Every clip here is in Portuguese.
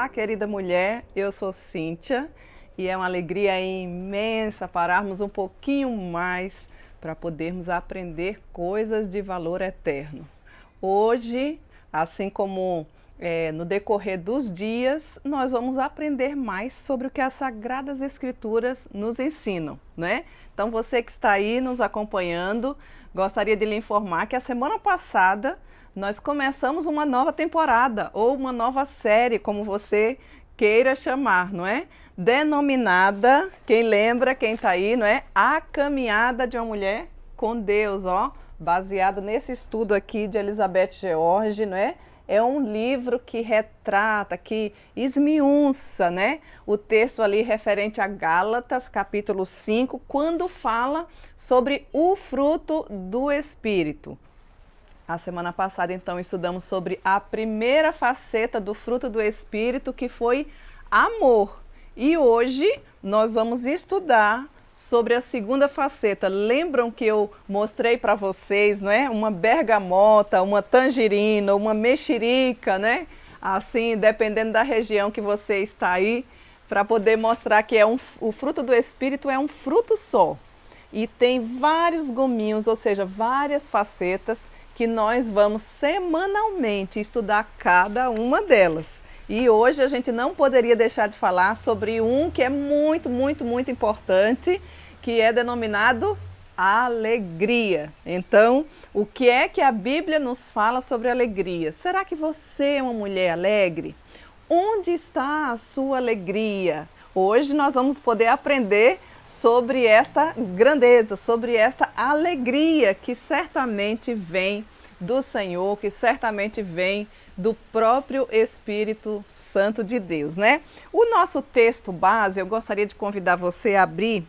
Olá, querida mulher, eu sou Cíntia e é uma alegria imensa pararmos um pouquinho mais para podermos aprender coisas de valor eterno. Hoje, assim como no decorrer dos dias, nós vamos aprender mais sobre o que as Sagradas Escrituras nos ensinam, né? Então, você que está aí nos acompanhando, gostaria de lhe informar que a semana passada nós começamos uma nova temporada, ou uma nova série, como você queira chamar, não é? Denominada, quem lembra, quem está aí, não é? A Caminhada de uma Mulher com Deus, ó. Baseado nesse estudo aqui de Elizabeth George, não é? É um livro que retrata, que esmiuça, né? O texto ali referente a Gálatas, capítulo 5, quando fala sobre o fruto do Espírito. A semana passada, então, estudamos sobre a primeira faceta do fruto do Espírito, que foi amor. E hoje nós vamos estudar sobre a segunda faceta. Lembram que eu mostrei para vocês, não é? Uma bergamota, uma tangerina, uma mexerica, né? Assim, dependendo da região que você está aí, para poder mostrar que o fruto do Espírito é um fruto só. E tem vários gominhos, ou seja, várias facetas, que nós vamos semanalmente estudar cada uma delas. E hoje a gente não poderia deixar de falar sobre um que é muito importante, que é denominado alegria. Então, o que é que a Bíblia nos fala sobre alegria? Será que você é uma mulher alegre? Onde está a sua alegria? Hoje nós vamos poder aprender sobre esta grandeza, sobre esta alegria que certamente vem do Senhor, que certamente vem do próprio Espírito Santo de Deus, né? O nosso texto base, eu gostaria de convidar você a abrir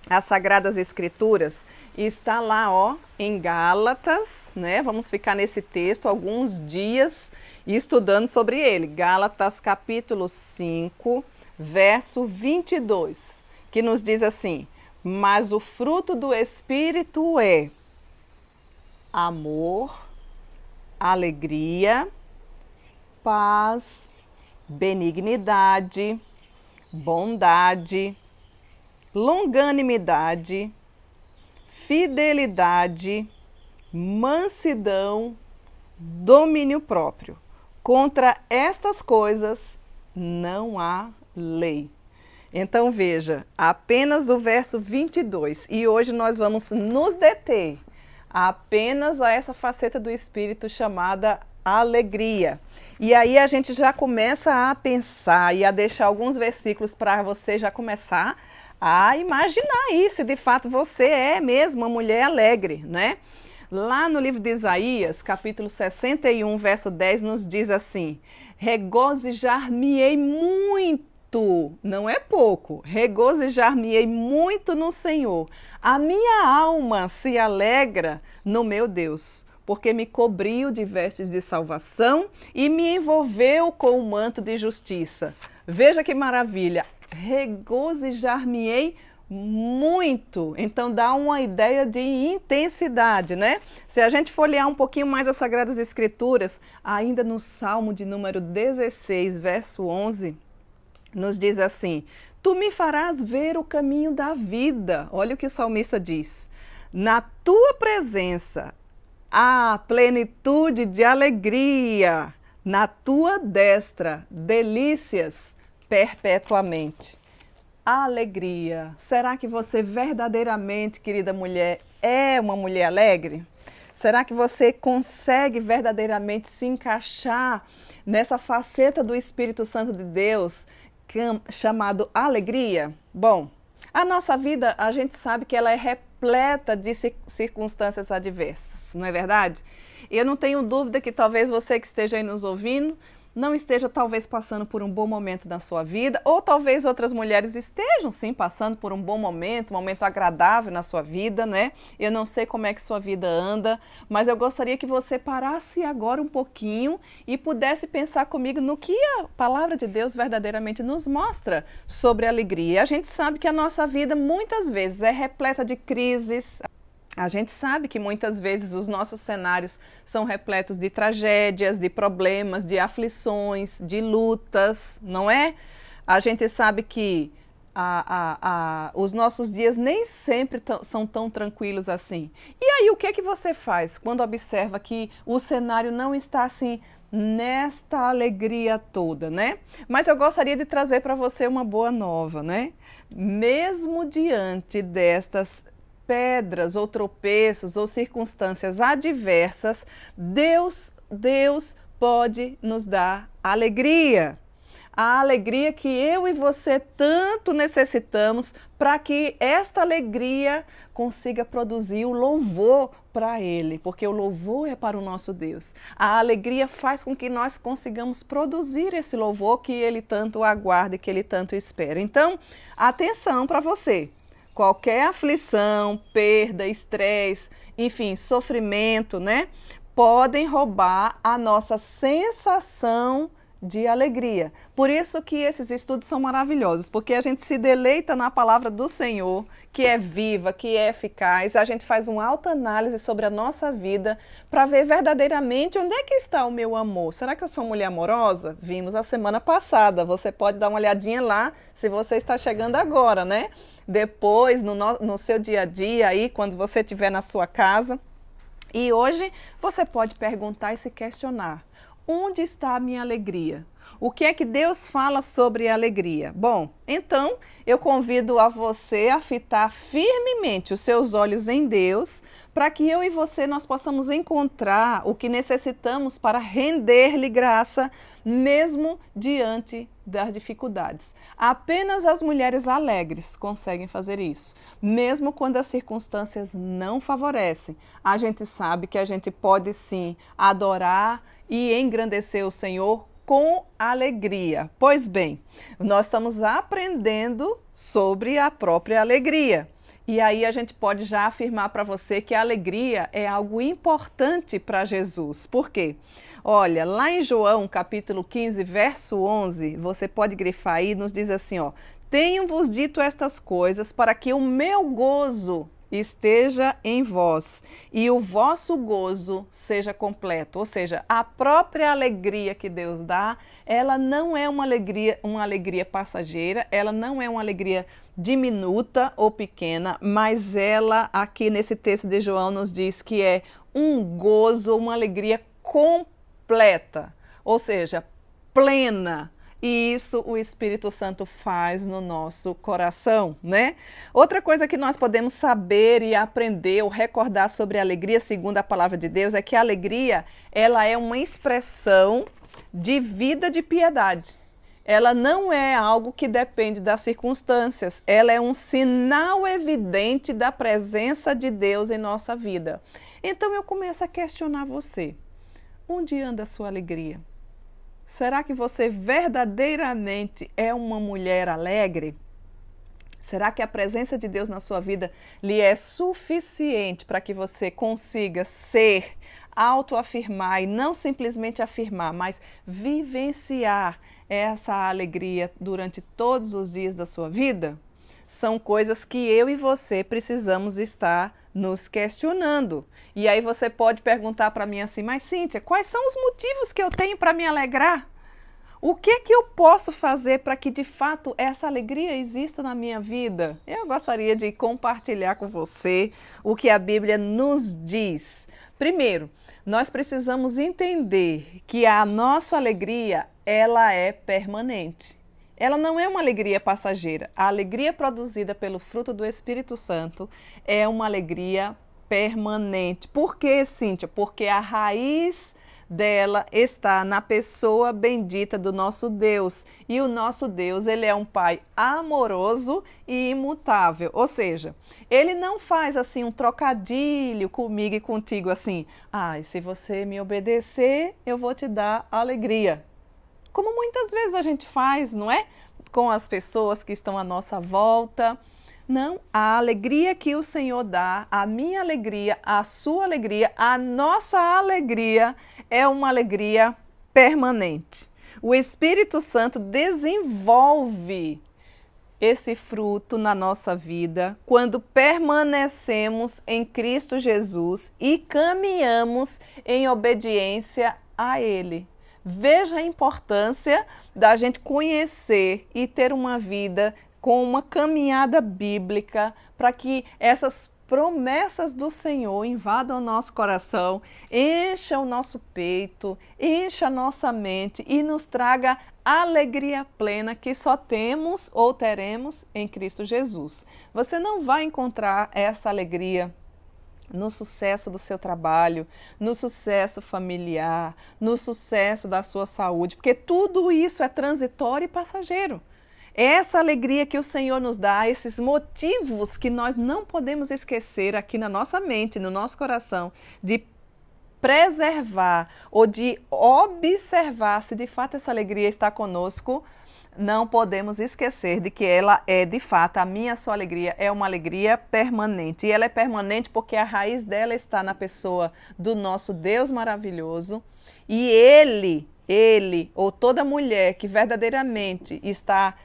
as Sagradas Escrituras, e está lá, ó, em Gálatas, né? Vamos ficar nesse texto alguns dias estudando sobre ele. Gálatas capítulo 5, verso 22. Que nos diz assim: mas o fruto do Espírito é amor, alegria, paz, benignidade, bondade, longanimidade, fidelidade, mansidão, domínio próprio. Contra estas coisas não há lei. Então veja, apenas o verso 22, e hoje nós vamos nos deter apenas a essa faceta do Espírito chamada alegria. E aí a gente já começa a pensar e a deixar alguns versículos para você já começar a imaginar aí se de fato você é mesmo uma mulher alegre, né? Lá no livro de Isaías, capítulo 61, verso 10, nos diz assim: regozijar-me-ei muito, não é pouco, regozijar-me-ei muito no Senhor. A minha alma se alegra no meu Deus, porque me cobriu de vestes de salvação e me envolveu com o manto de justiça. Veja que maravilha, regozijar-me-ei muito. Então dá uma ideia de intensidade, né? Se a gente folhear um pouquinho mais as Sagradas Escrituras, ainda no Salmo de número 16, verso 11, nos diz assim: tu me farás ver o caminho da vida. Olha o que o salmista diz: na tua presença há plenitude de alegria, na tua destra delícias perpetuamente. Alegria. Será que você verdadeiramente, querida mulher, é uma mulher alegre? Será que você consegue verdadeiramente se encaixar nessa faceta do Espírito Santo de Deus chamado alegria? Bom, a nossa vida, a gente sabe que ela é repleta de circunstâncias adversas, não é verdade? Eu não tenho dúvida que talvez você que esteja aí nos ouvindo não esteja talvez passando por um bom momento na sua vida, ou talvez outras mulheres estejam sim passando por um bom momento, um momento agradável na sua vida, né? Eu não sei como é que sua vida anda, mas eu gostaria que você parasse agora um pouquinho e pudesse pensar comigo no que a palavra de Deus verdadeiramente nos mostra sobre a alegria. A gente sabe que a nossa vida muitas vezes é repleta de crises, A gente sabe que muitas vezes os nossos cenários são repletos de tragédias, de problemas, de aflições, de lutas, não é? A gente sabe que os nossos dias nem sempre são tão tranquilos assim. E aí, o que é que você faz quando observa que o cenário não está assim nesta alegria toda, né? Mas eu gostaria de trazer para você uma boa nova, né? Mesmo diante destas pedras ou tropeços ou circunstâncias adversas, Deus pode nos dar alegria. A alegria que eu e você tanto necessitamos para que esta alegria consiga produzir o louvor para Ele, porque o louvor é para o nosso Deus. A alegria faz com que nós consigamos produzir esse louvor que Ele tanto aguarda e que Ele tanto espera. Então, atenção para você. Qualquer aflição, perda, estresse, enfim, sofrimento, né? Podem roubar a nossa sensação de alegria. Por isso que esses estudos são maravilhosos, porque a gente se deleita na palavra do Senhor, que é viva, que é eficaz, a gente faz uma autoanálise sobre a nossa vida para ver verdadeiramente onde é que está o meu amor. Será que eu sou uma mulher amorosa? Vimos a semana passada, você pode dar uma olhadinha lá se você está chegando agora, né? Depois, no seu dia a dia, aí, quando você estiver na sua casa. E hoje você pode perguntar e se questionar: onde está a minha alegria? O que é que Deus fala sobre a alegria? Bom, então eu convido a você a fitar firmemente os seus olhos em Deus, para que eu e você nós possamos encontrar o que necessitamos para render-lhe graça, mesmo diante das dificuldades. Apenas as mulheres alegres conseguem fazer isso, mesmo quando as circunstâncias não favorecem. A gente sabe que a gente pode sim adorar e engrandecer o Senhor com alegria. Pois bem, nós estamos aprendendo sobre a própria alegria. E aí a gente pode já afirmar para você que a alegria é algo importante para Jesus. Por quê? Olha, lá em João, capítulo 15, verso 11, você pode grifar aí, nos diz assim, ó: tenho-vos dito estas coisas para que o meu gozo esteja em vós e o vosso gozo seja completo. Ou seja, a própria alegria que Deus dá, ela não é uma alegria passageira, ela não é uma alegria diminuta ou pequena, mas ela aqui nesse texto de João nos diz que é um gozo, uma alegria completa, ou seja, plena. E isso o Espírito Santo faz no nosso coração, né? Outra coisa que nós podemos saber e aprender ou recordar sobre a alegria, segundo a palavra de Deus, é que a alegria, ela é uma expressão de vida de piedade. Ela não é algo que depende das circunstâncias, ela é um sinal evidente da presença de Deus em nossa vida. Então eu começo a questionar você: onde anda a sua alegria? Será que você verdadeiramente é uma mulher alegre? Será que a presença de Deus na sua vida lhe é suficiente para que você consiga ser, autoafirmar e não simplesmente afirmar, mas vivenciar essa alegria durante todos os dias da sua vida? São coisas que eu e você precisamos estar nos questionando. E aí você pode perguntar para mim assim: mas Cíntia, quais são os motivos que eu tenho para me alegrar? O que que eu posso fazer para que de fato essa alegria exista na minha vida? Eu gostaria de compartilhar com você o que a Bíblia nos diz. Primeiro, nós precisamos entender que a nossa alegria, ela é permanente. Ela não é uma alegria passageira. A alegria produzida pelo fruto do Espírito Santo é uma alegria permanente. Por quê, Cíntia? Porque a raiz dela está na pessoa bendita do nosso Deus. E o nosso Deus, ele é um Pai amoroso e imutável. Ou seja, ele não faz assim um trocadilho comigo e contigo assim: se você me obedecer, eu vou te dar alegria. Como muitas vezes a gente faz, não é? Com as pessoas que estão à nossa volta. Não, a alegria que o Senhor dá, a minha alegria, a sua alegria, a nossa alegria é uma alegria permanente. O Espírito Santo desenvolve esse fruto na nossa vida quando permanecemos em Cristo Jesus e caminhamos em obediência a Ele. Veja a importância da gente conhecer e ter uma vida com uma caminhada bíblica para que essas promessas do Senhor invadam o nosso coração, encha o nosso peito, encha a nossa mente e nos traga alegria plena que só temos ou teremos em Cristo Jesus. Você não vai encontrar essa alegria no sucesso do seu trabalho, no sucesso familiar, no sucesso da sua saúde, porque tudo isso é transitório e passageiro. Essa alegria que o Senhor nos dá, esses motivos que nós não podemos esquecer aqui na nossa mente, no nosso coração, de preservar ou de observar se de fato essa alegria está conosco, não podemos esquecer de que ela é de fato, a minha sua alegria é uma alegria permanente. E ela é permanente porque a raiz dela está na pessoa do nosso Deus maravilhoso. E Ele, ou toda mulher que verdadeiramente está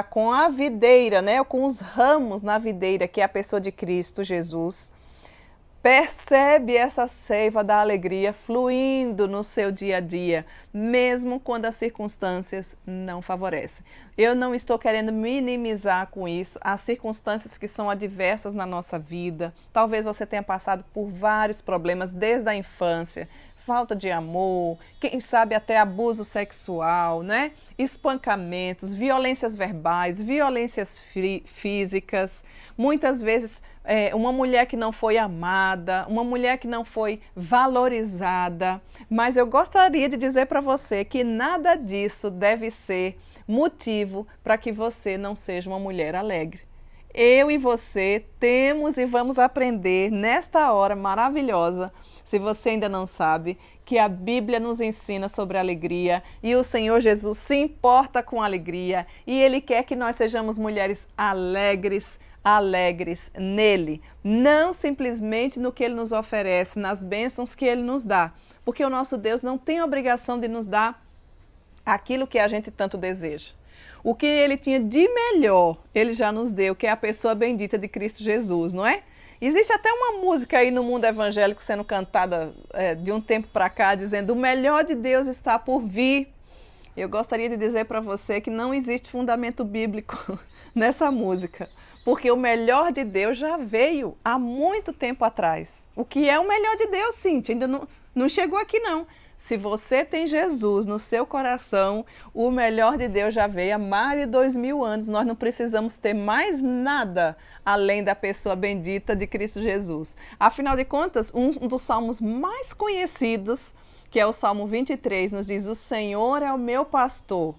com a videira, né, ou com os ramos na videira, que é a pessoa de Cristo Jesus, percebe essa seiva da alegria fluindo no seu dia a dia, mesmo quando as circunstâncias não favorecem. Eu não estou querendo minimizar com isso as circunstâncias que são adversas na nossa vida. Talvez você tenha passado por vários problemas desde a infância, falta de amor, quem sabe até abuso sexual, né? Espancamentos, violências verbais, violências físicas, muitas vezes uma mulher que não foi amada, uma mulher que não foi valorizada. Mas eu gostaria de dizer para você que nada disso deve ser motivo para que você não seja uma mulher alegre. Eu e você temos e vamos aprender nesta hora maravilhosa, se você ainda não sabe, que a Bíblia nos ensina sobre alegria e o Senhor Jesus se importa com alegria e Ele quer que nós sejamos mulheres alegres nele, não simplesmente no que Ele nos oferece, nas bênçãos que Ele nos dá, porque o nosso Deus não tem obrigação de nos dar aquilo que a gente tanto deseja. O que Ele tinha de melhor, Ele já nos deu, que é a pessoa bendita de Cristo Jesus, não é? Existe até uma música aí no mundo evangélico sendo cantada de um tempo para cá, dizendo: o melhor de Deus está por vir. Eu gostaria de dizer para você que não existe fundamento bíblico nessa música, porque o melhor de Deus já veio há muito tempo atrás. O que é o melhor de Deus, Cíntia? Ainda não chegou aqui não. Se você tem Jesus no seu coração, o melhor de Deus já veio há mais de 2000 anos. Nós não precisamos ter mais nada além da pessoa bendita de Cristo Jesus. Afinal de contas, um dos salmos mais conhecidos, que é o Salmo 23, nos diz: o Senhor é o meu pastor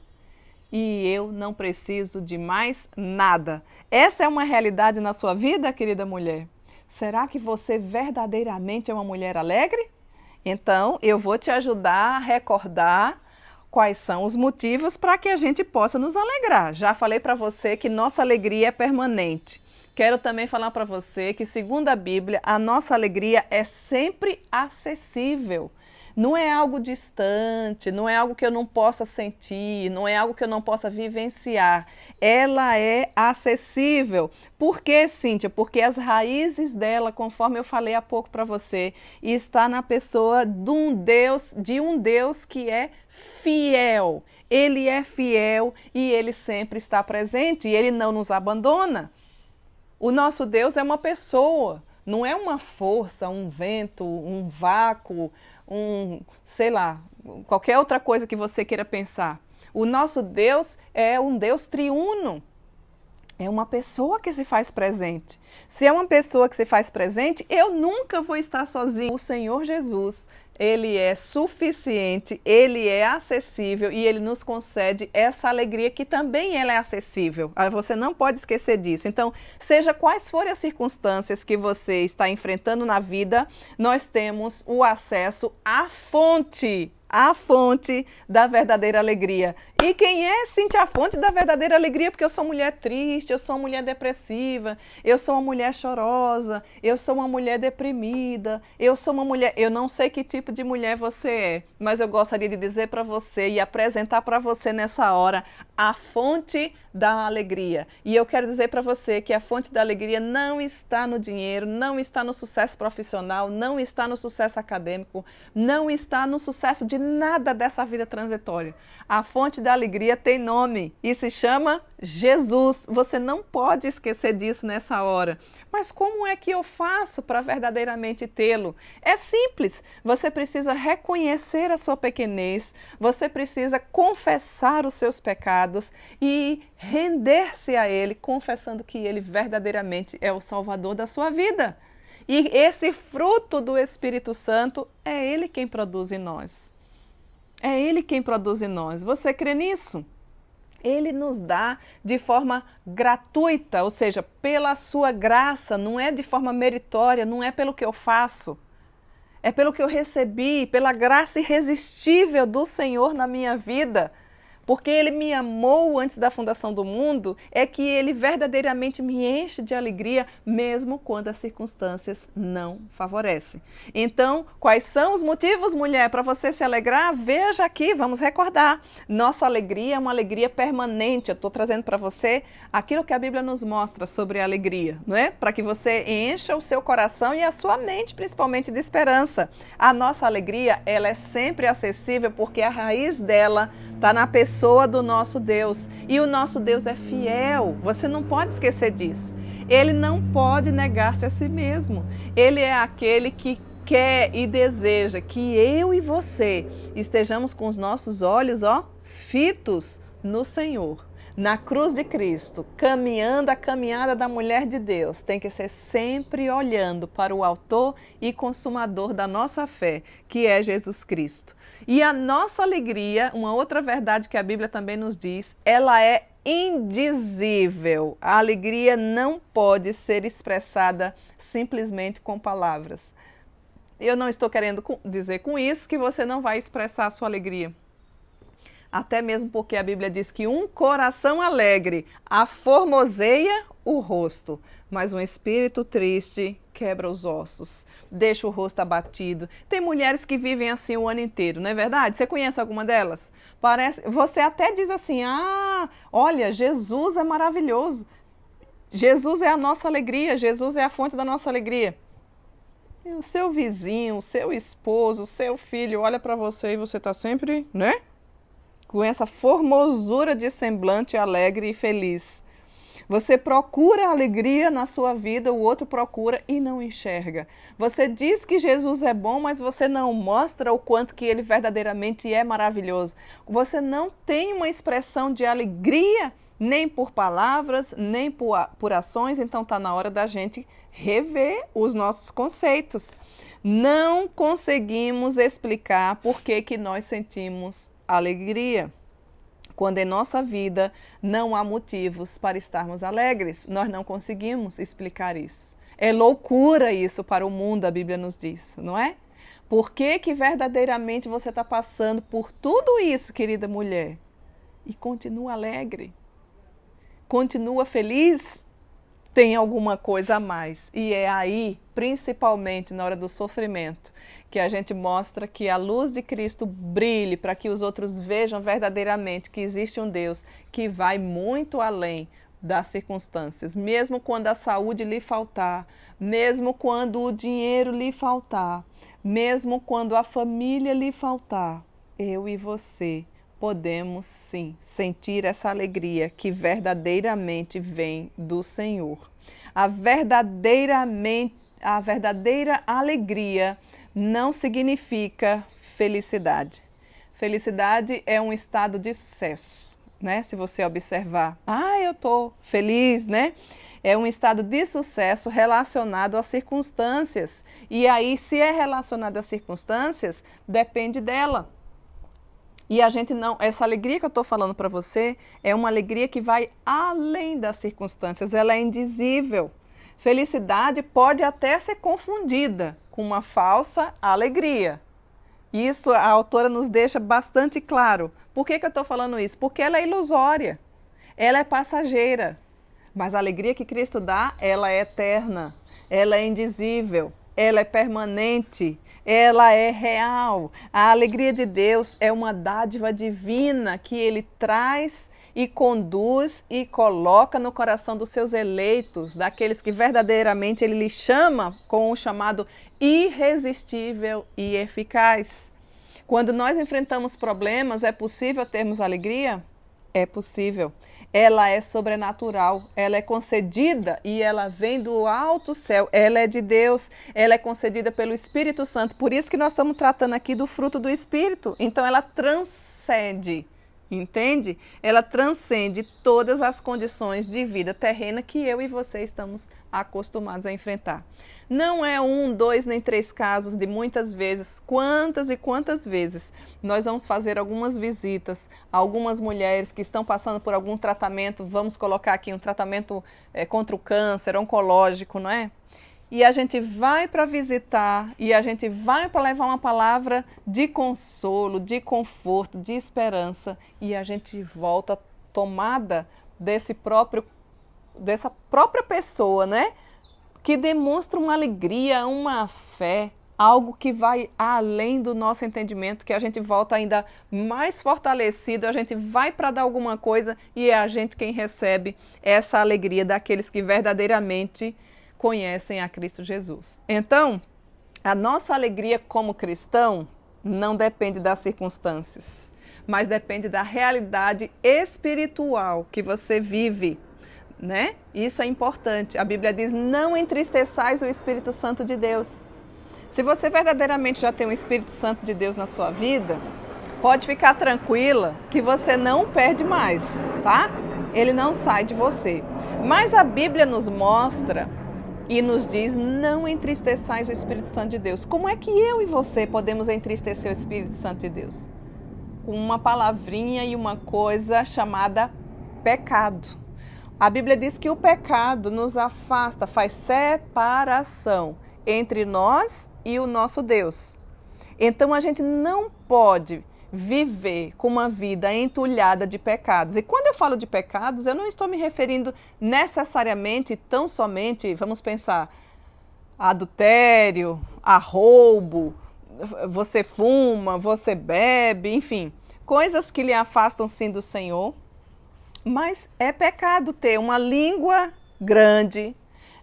e eu não preciso de mais nada. Essa é uma realidade na sua vida, querida mulher? Será que você verdadeiramente é uma mulher alegre? Então, eu vou te ajudar a recordar quais são os motivos para que a gente possa nos alegrar. Já falei para você que nossa alegria é permanente. Quero também falar para você que, segundo a Bíblia, a nossa alegria é sempre acessível. Não é algo distante, não é algo que eu não possa sentir, não é algo que eu não possa vivenciar. Ela é acessível. Por quê, Cíntia? Porque as raízes dela, conforme eu falei há pouco para você, está na pessoa de um Deus que é fiel. Ele é fiel e Ele sempre está presente e Ele não nos abandona. O nosso Deus é uma pessoa, não é uma força, um vento, um vácuo, sei lá, qualquer outra coisa que você queira pensar. O nosso Deus é um Deus triuno. É uma pessoa que se faz presente. Se é uma pessoa que se faz presente, eu nunca vou estar sozinho. O Senhor Jesus, Ele é suficiente, Ele é acessível e Ele nos concede essa alegria que também ela é acessível. Você não pode esquecer disso. Então, seja quais forem as circunstâncias que você está enfrentando na vida, nós temos o acesso à fonte da verdadeira alegria. E quem é, Cíntia, a fonte da verdadeira alegria? Porque eu sou mulher triste, eu sou uma mulher depressiva, eu sou uma mulher chorosa, eu sou uma mulher deprimida, eu sou uma mulher... Eu não sei que tipo de mulher você é, mas eu gostaria de dizer para você e apresentar para você nessa hora a fonte da alegria. E eu quero dizer para você que a fonte da alegria não está no dinheiro, não está no sucesso profissional, não está no sucesso acadêmico, não está no sucesso de nada dessa vida transitória. A fonte da alegria tem nome e se chama Jesus. Você não pode esquecer disso nessa hora. Mas como é que eu faço para verdadeiramente tê-lo? É simples. Você precisa reconhecer a sua pequenez, você precisa confessar os seus pecados e render-se a Ele, confessando que Ele verdadeiramente é o Salvador da sua vida. E esse fruto do Espírito Santo é Ele quem produz em nós. É Ele quem produz em nós. Você crê nisso? Ele nos dá de forma gratuita, ou seja, pela sua graça, não é de forma meritória, não é pelo que eu faço. É pelo que eu recebi, pela graça irresistível do Senhor na minha vida. Porque Ele me amou antes da fundação do mundo, é que Ele verdadeiramente me enche de alegria, mesmo quando as circunstâncias não favorecem. Então, quais são os motivos, mulher, para você se alegrar? Veja aqui, vamos recordar. Nossa alegria é uma alegria permanente. Eu estou trazendo para você aquilo que a Bíblia nos mostra sobre a alegria, não é? Para que você encha o seu coração e a sua mente, principalmente, de esperança. A nossa alegria, ela é sempre acessível porque a raiz dela está na pessoa do nosso Deus. E o nosso Deus é fiel. Você não pode esquecer disso. Ele não pode negar-se a si mesmo. Ele é aquele que quer e deseja que eu e você estejamos com os nossos olhos, fitos no Senhor. Na cruz de Cristo, caminhando a caminhada da mulher de Deus, tem que ser sempre olhando para o autor e consumador da nossa fé, que é Jesus Cristo. E a nossa alegria, uma outra verdade que a Bíblia também nos diz, ela é indizível. A alegria não pode ser expressada simplesmente com palavras. Eu não estou querendo dizer com isso que você não vai expressar a sua alegria. Até mesmo porque a Bíblia diz que um coração alegre aformoseia o rosto, mas um espírito triste quebra os ossos, deixa o rosto abatido. Tem mulheres que vivem assim o ano inteiro, não é verdade? Você conhece alguma delas? Você até diz assim, olha, Jesus é maravilhoso. Jesus é a nossa alegria, Jesus é a fonte da nossa alegria. E o seu vizinho, o seu esposo, o seu filho olha para você e você está sempre, né? Com essa formosura de semblante alegre e feliz. Você procura alegria na sua vida, o outro procura e não enxerga. Você diz que Jesus é bom, mas você não mostra o quanto que Ele verdadeiramente é maravilhoso. Você não tem uma expressão de alegria, nem por palavras, nem por ações, então está na hora da gente rever os nossos conceitos. Não conseguimos explicar por que nós sentimos alegria. Quando em nossa vida não há motivos para estarmos alegres, nós não conseguimos explicar isso. É loucura isso para o mundo, a Bíblia nos diz, não é? Por que verdadeiramente você está passando por tudo isso, querida mulher, e continua alegre? Continua feliz? Tem alguma coisa a mais. E é aí, principalmente na hora do sofrimento, que a gente mostra que a luz de Cristo brilhe para que os outros vejam verdadeiramente que existe um Deus que vai muito além das circunstâncias. Mesmo quando a saúde lhe faltar, mesmo quando o dinheiro lhe faltar, mesmo quando a família lhe faltar, eu e você podemos sim sentir essa alegria que verdadeiramente vem do Senhor. A verdadeira alegria não significa felicidade. Felicidade é um estado de sucesso, né? Se você observar, eu estou feliz, né? É um estado de sucesso relacionado às circunstâncias. E aí, se é relacionado às circunstâncias, depende dela. E a gente não, essa alegria que eu estou falando para você é uma alegria que vai além das circunstâncias, ela é indizível. Felicidade pode até ser confundida com uma falsa alegria. Isso a autora nos deixa bastante claro. Por que eu estou falando isso? Porque ela é ilusória, ela é passageira. Mas a alegria que Cristo dá, ela é eterna, ela é indizível, ela é permanente, ela é real. A alegria de Deus é uma dádiva divina que Ele traz e conduz e coloca no coração dos seus eleitos, daqueles que verdadeiramente Ele lhe chama com o chamado irresistível e eficaz. Quando nós enfrentamos problemas, é possível termos alegria? É possível. Ela é sobrenatural, ela é concedida e ela vem do alto céu, ela é de Deus, ela é concedida pelo Espírito Santo. Por isso que nós estamos tratando aqui do fruto do Espírito. Então ela transcende, entende? Ela transcende todas as condições de vida terrena que eu e você estamos acostumados a enfrentar. Não é um, dois, nem três casos de muitas vezes, quantas e quantas vezes nós vamos fazer algumas visitas a algumas mulheres que estão passando por algum tratamento, vamos colocar aqui um tratamento contra o câncer, oncológico, não é? E a gente vai para visitar e a gente vai para levar uma palavra de consolo, de conforto, de esperança e a gente volta tomada dessa própria pessoa, né? Que demonstra uma alegria, uma fé, algo que vai além do nosso entendimento, que a gente volta ainda mais fortalecido, a gente vai para dar alguma coisa e é a gente quem recebe essa alegria daqueles que verdadeiramente conhecem a Cristo Jesus. Então, a nossa alegria como cristão não depende das circunstâncias, mas depende da realidade espiritual que você vive. Né? Isso é importante. A Bíblia diz: não entristeçais o Espírito Santo de Deus. Se você verdadeiramente já tem o Espírito Santo de Deus na sua vida, pode ficar tranquila que você não perde mais, tá? Ele não sai de você. Mas a Bíblia nos mostra e nos diz: não entristeçais o Espírito Santo de Deus. Como é que eu e você podemos entristecer o Espírito Santo de Deus? Com uma palavrinha e uma coisa chamada pecado. A Bíblia diz que o pecado nos afasta, faz separação entre nós e o nosso Deus. Então a gente não pode viver com uma vida entulhada de pecados. E quando eu falo de pecados, eu não estou me referindo necessariamente, tão somente, vamos pensar, a adultério, a roubo, você fuma, você bebe, enfim, coisas que lhe afastam sim do Senhor. Mas é pecado ter uma língua grande,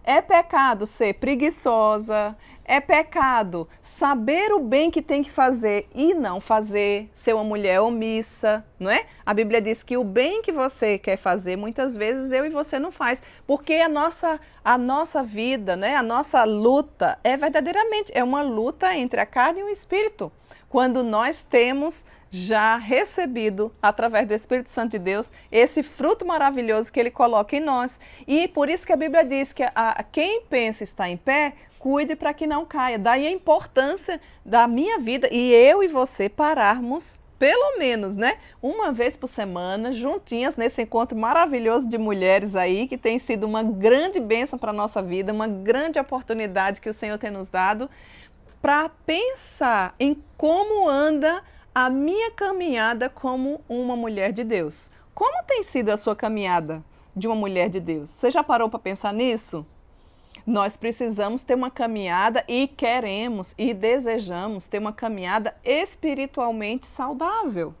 é pecado ser preguiçosa, é pecado saber o bem que tem que fazer e não fazer, ser uma mulher omissa, não é? A Bíblia diz que o bem que você quer fazer, muitas vezes eu e você não faz, porque a nossa vida, né, a nossa luta é verdadeiramente, é uma luta entre a carne e o espírito. Quando nós temos já recebido, através do Espírito Santo de Deus, esse fruto maravilhoso que Ele coloca em nós. E por isso que a Bíblia diz que quem pensa estar em pé, cuide para que não caia. Daí a importância da minha vida e eu e você pararmos, pelo menos, né, uma vez por semana, juntinhas nesse encontro maravilhoso de mulheres aí, que tem sido uma grande bênção para a nossa vida, uma grande oportunidade que o Senhor tem nos dado, para pensar em como anda a minha caminhada como uma mulher de Deus. Como tem sido a sua caminhada de uma mulher de Deus? Você já parou para pensar nisso? Nós precisamos ter uma caminhada e queremos e desejamos ter uma caminhada espiritualmente saudável.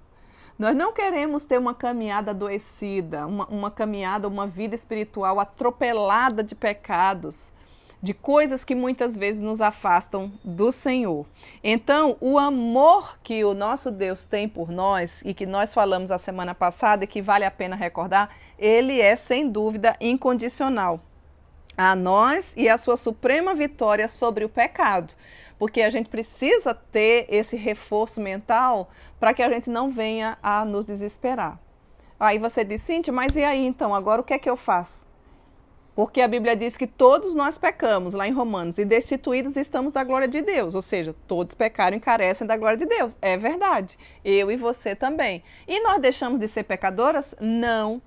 Nós não queremos ter uma caminhada adoecida, uma caminhada, uma vida espiritual atropelada de pecados, de coisas que muitas vezes nos afastam do Senhor. Então, o amor que o nosso Deus tem por nós, e que nós falamos a semana passada e que vale a pena recordar, ele é, sem dúvida, incondicional a nós e a sua suprema vitória sobre o pecado. Porque a gente precisa ter esse reforço mental para que a gente não venha a nos desesperar. Aí você diz: Cíntia, mas e aí então? Agora o que é que eu faço? Porque a Bíblia diz que todos nós pecamos, lá em Romanos, e destituídos estamos da glória de Deus. Ou seja, todos pecaram e carecem da glória de Deus. É verdade. Eu e você também. E nós deixamos de ser pecadoras? Não.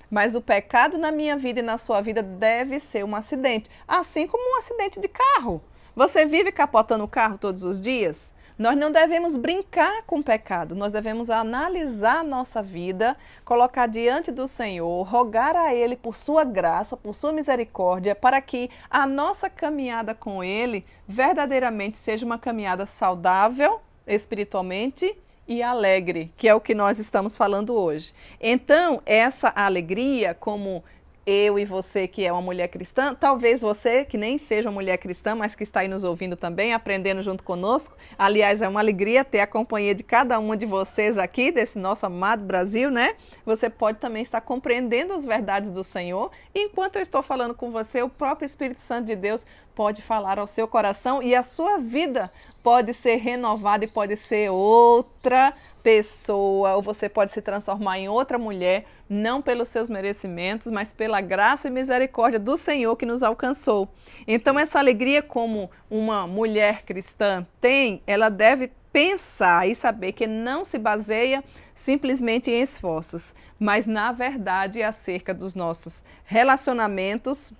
Mas o pecado na minha vida e na sua vida deve ser um acidente. Assim como um acidente de carro. Você vive capotando o carro todos os dias? Nós não devemos brincar com o pecado, nós devemos analisar a nossa vida, colocar diante do Senhor, rogar a Ele por sua graça, por sua misericórdia, para que a nossa caminhada com Ele verdadeiramente seja uma caminhada saudável espiritualmente e alegre, que é o que nós estamos falando hoje. Então, essa alegria, como eu e você que é uma mulher cristã, talvez você que nem seja uma mulher cristã, mas que está aí nos ouvindo também, aprendendo junto conosco. Aliás, é uma alegria ter a companhia de cada uma de vocês aqui, desse nosso amado Brasil, né? Você pode também estar compreendendo as verdades do Senhor. E enquanto eu estou falando com você, o próprio Espírito Santo de Deus pode falar ao seu coração e a sua vida pode ser renovada e pode ser outra pessoa, ou você pode se transformar em outra mulher, não pelos seus merecimentos, mas pela graça e misericórdia do Senhor que nos alcançou. Então essa alegria, como uma mulher cristã tem, ela deve pensar e saber que não se baseia simplesmente em esforços, mas na verdade é acerca dos nossos relacionamentos,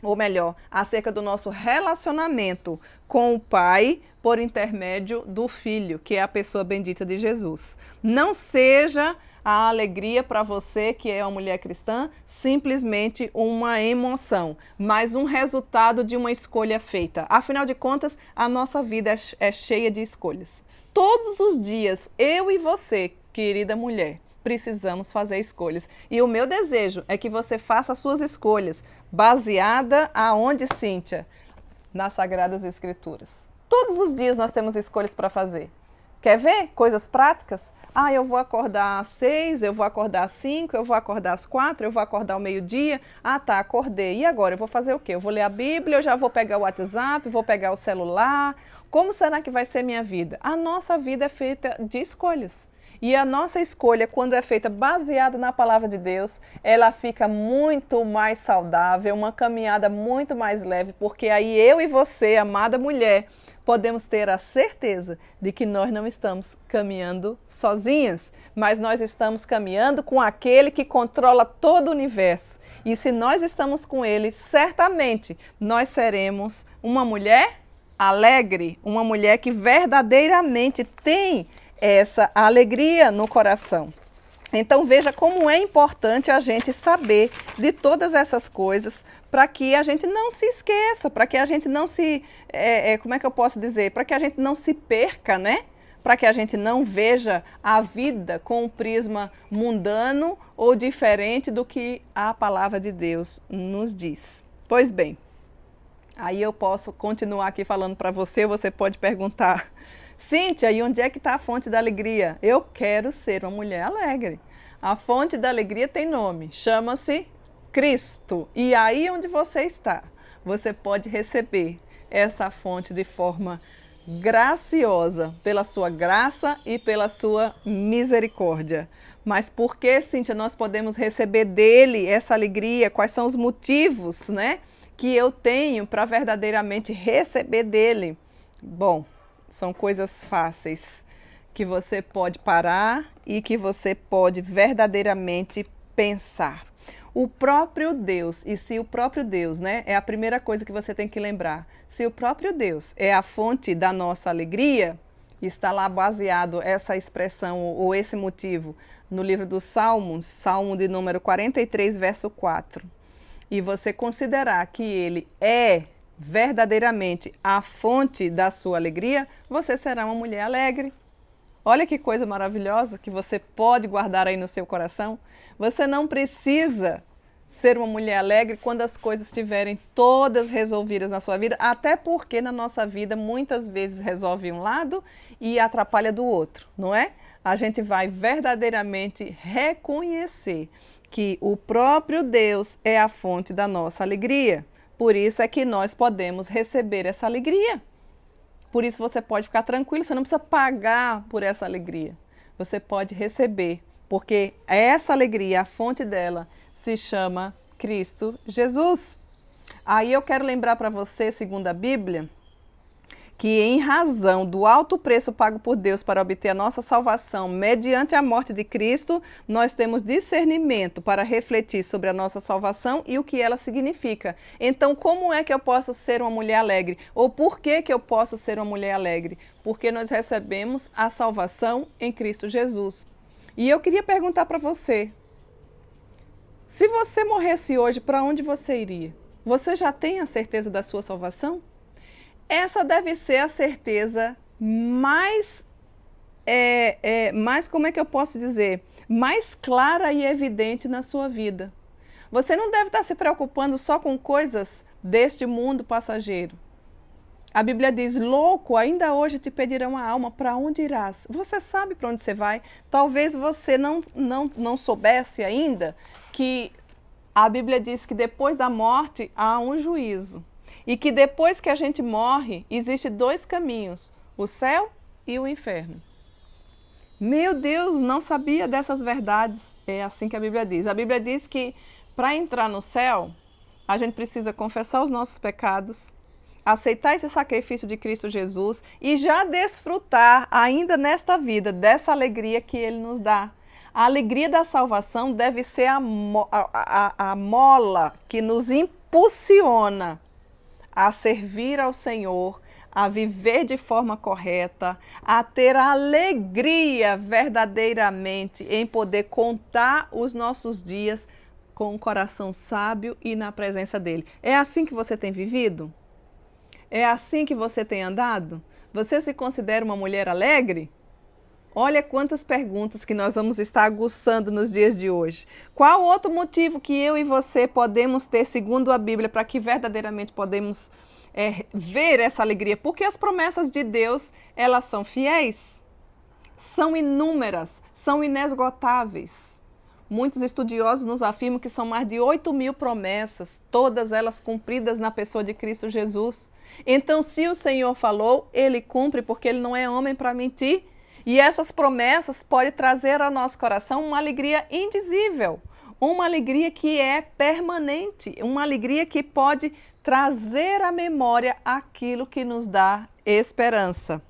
ou melhor, acerca do nosso relacionamento com o Pai por intermédio do Filho, que é a pessoa bendita de Jesus. Não seja a alegria para você, que é uma mulher cristã, simplesmente uma emoção, mas um resultado de uma escolha feita. Afinal de contas, a nossa vida é cheia de escolhas. Todos os dias, eu e você, querida mulher, precisamos fazer escolhas. E o meu desejo é que você faça as suas escolhas baseada aonde, Cíntia? Nas Sagradas Escrituras. Todos os dias nós temos escolhas para fazer. Quer ver coisas práticas? Ah, eu vou acordar às 6, eu vou acordar às 5, eu vou acordar às 4, eu vou acordar ao meio-dia. Ah, tá, acordei. E agora? Eu vou fazer o quê? Eu vou ler a Bíblia, eu já vou pegar o WhatsApp, vou pegar o celular. Como será que vai ser minha vida? A nossa vida é feita de escolhas. E a nossa escolha, quando é feita baseada na palavra de Deus, ela fica muito mais saudável, uma caminhada muito mais leve, porque aí eu e você, amada mulher, podemos ter a certeza de que nós não estamos caminhando sozinhas, mas nós estamos caminhando com aquele que controla todo o universo. E se nós estamos com ele, certamente nós seremos uma mulher alegre, uma mulher que verdadeiramente tem essa alegria no coração. Então veja como é importante a gente saber de todas essas coisas para que a gente não se esqueça, para que a gente não se, como é que eu posso dizer? Para que a gente não se perca, né? Para que a gente não veja a vida com um prisma mundano ou diferente do que a palavra de Deus nos diz. Pois bem, aí eu posso continuar aqui falando para você, você pode perguntar: Cíntia, e onde é que está a fonte da alegria? Eu quero ser uma mulher alegre. A fonte da alegria tem nome, chama-se Cristo. E aí onde você está, você pode receber essa fonte de forma graciosa, pela sua graça e pela sua misericórdia. Mas por que, Cíntia, nós podemos receber dele essa alegria? Quais são os motivos, né, que eu tenho para verdadeiramente receber dele? Bom, são coisas fáceis que você pode parar e que você pode verdadeiramente pensar. O próprio Deus, e se o próprio Deus, né, é a primeira coisa que você tem que lembrar, se o próprio Deus é a fonte da nossa alegria, está lá baseado essa expressão ou esse motivo no livro dos Salmos, Salmo de número 43, verso 4, e você considerar que ele é verdadeiramente a fonte da sua alegria, você será uma mulher alegre. Olha que coisa maravilhosa que você pode guardar aí no seu coração. Você não precisa ser uma mulher alegre quando as coisas estiverem todas resolvidas na sua vida, até porque na nossa vida muitas vezes resolve um lado e atrapalha do outro, não é? A gente vai verdadeiramente reconhecer que o próprio Deus é a fonte da nossa alegria. Por isso é que nós podemos receber essa alegria. Por isso você pode ficar tranquilo, você não precisa pagar por essa alegria. Você pode receber, porque essa alegria, a fonte dela, se chama Cristo Jesus. Aí eu quero lembrar para você, segundo a Bíblia, que em razão do alto preço pago por Deus para obter a nossa salvação mediante a morte de Cristo, nós temos discernimento para refletir sobre a nossa salvação e o que ela significa. Então, como é que eu posso ser uma mulher alegre? Ou por que eu posso ser uma mulher alegre? Porque nós recebemos a salvação em Cristo Jesus. E eu queria perguntar para você, se você morresse hoje, para onde você iria? Você já tem a certeza da sua salvação? Essa deve ser a certeza mais, como é que eu posso dizer? Mais clara e evidente na sua vida. Você não deve estar se preocupando só com coisas deste mundo passageiro. A Bíblia diz, louco, ainda hoje te pedirão a alma, para onde irás? Você sabe para onde você vai? Talvez você não soubesse ainda que a Bíblia diz que depois da morte há um juízo. E que depois que a gente morre, existem dois caminhos, o céu e o inferno. Meu Deus, não sabia dessas verdades. É assim que a Bíblia diz. A Bíblia diz que para entrar no céu, a gente precisa confessar os nossos pecados, aceitar esse sacrifício de Cristo Jesus e já desfrutar ainda nesta vida dessa alegria que Ele nos dá. A alegria da salvação deve ser a mola que nos impulsiona a servir ao Senhor, a viver de forma correta, a ter alegria verdadeiramente em poder contar os nossos dias com um coração sábio e na presença dEle. É assim que você tem vivido? É assim que você tem andado? Você se considera uma mulher alegre? Olha quantas perguntas que nós vamos estar aguçando nos dias de hoje. Qual outro motivo que eu e você podemos ter, segundo a Bíblia, para que verdadeiramente podemos ver essa alegria? Porque as promessas de Deus, elas são fiéis, são inúmeras, são inesgotáveis. Muitos estudiosos nos afirmam que são mais de 8.000 promessas, todas elas cumpridas na pessoa de Cristo Jesus. Então, se o Senhor falou, Ele cumpre, porque Ele não é homem para mentir. E essas promessas podem trazer ao nosso coração uma alegria indizível, uma alegria que é permanente, uma alegria que pode trazer à memória aquilo que nos dá esperança.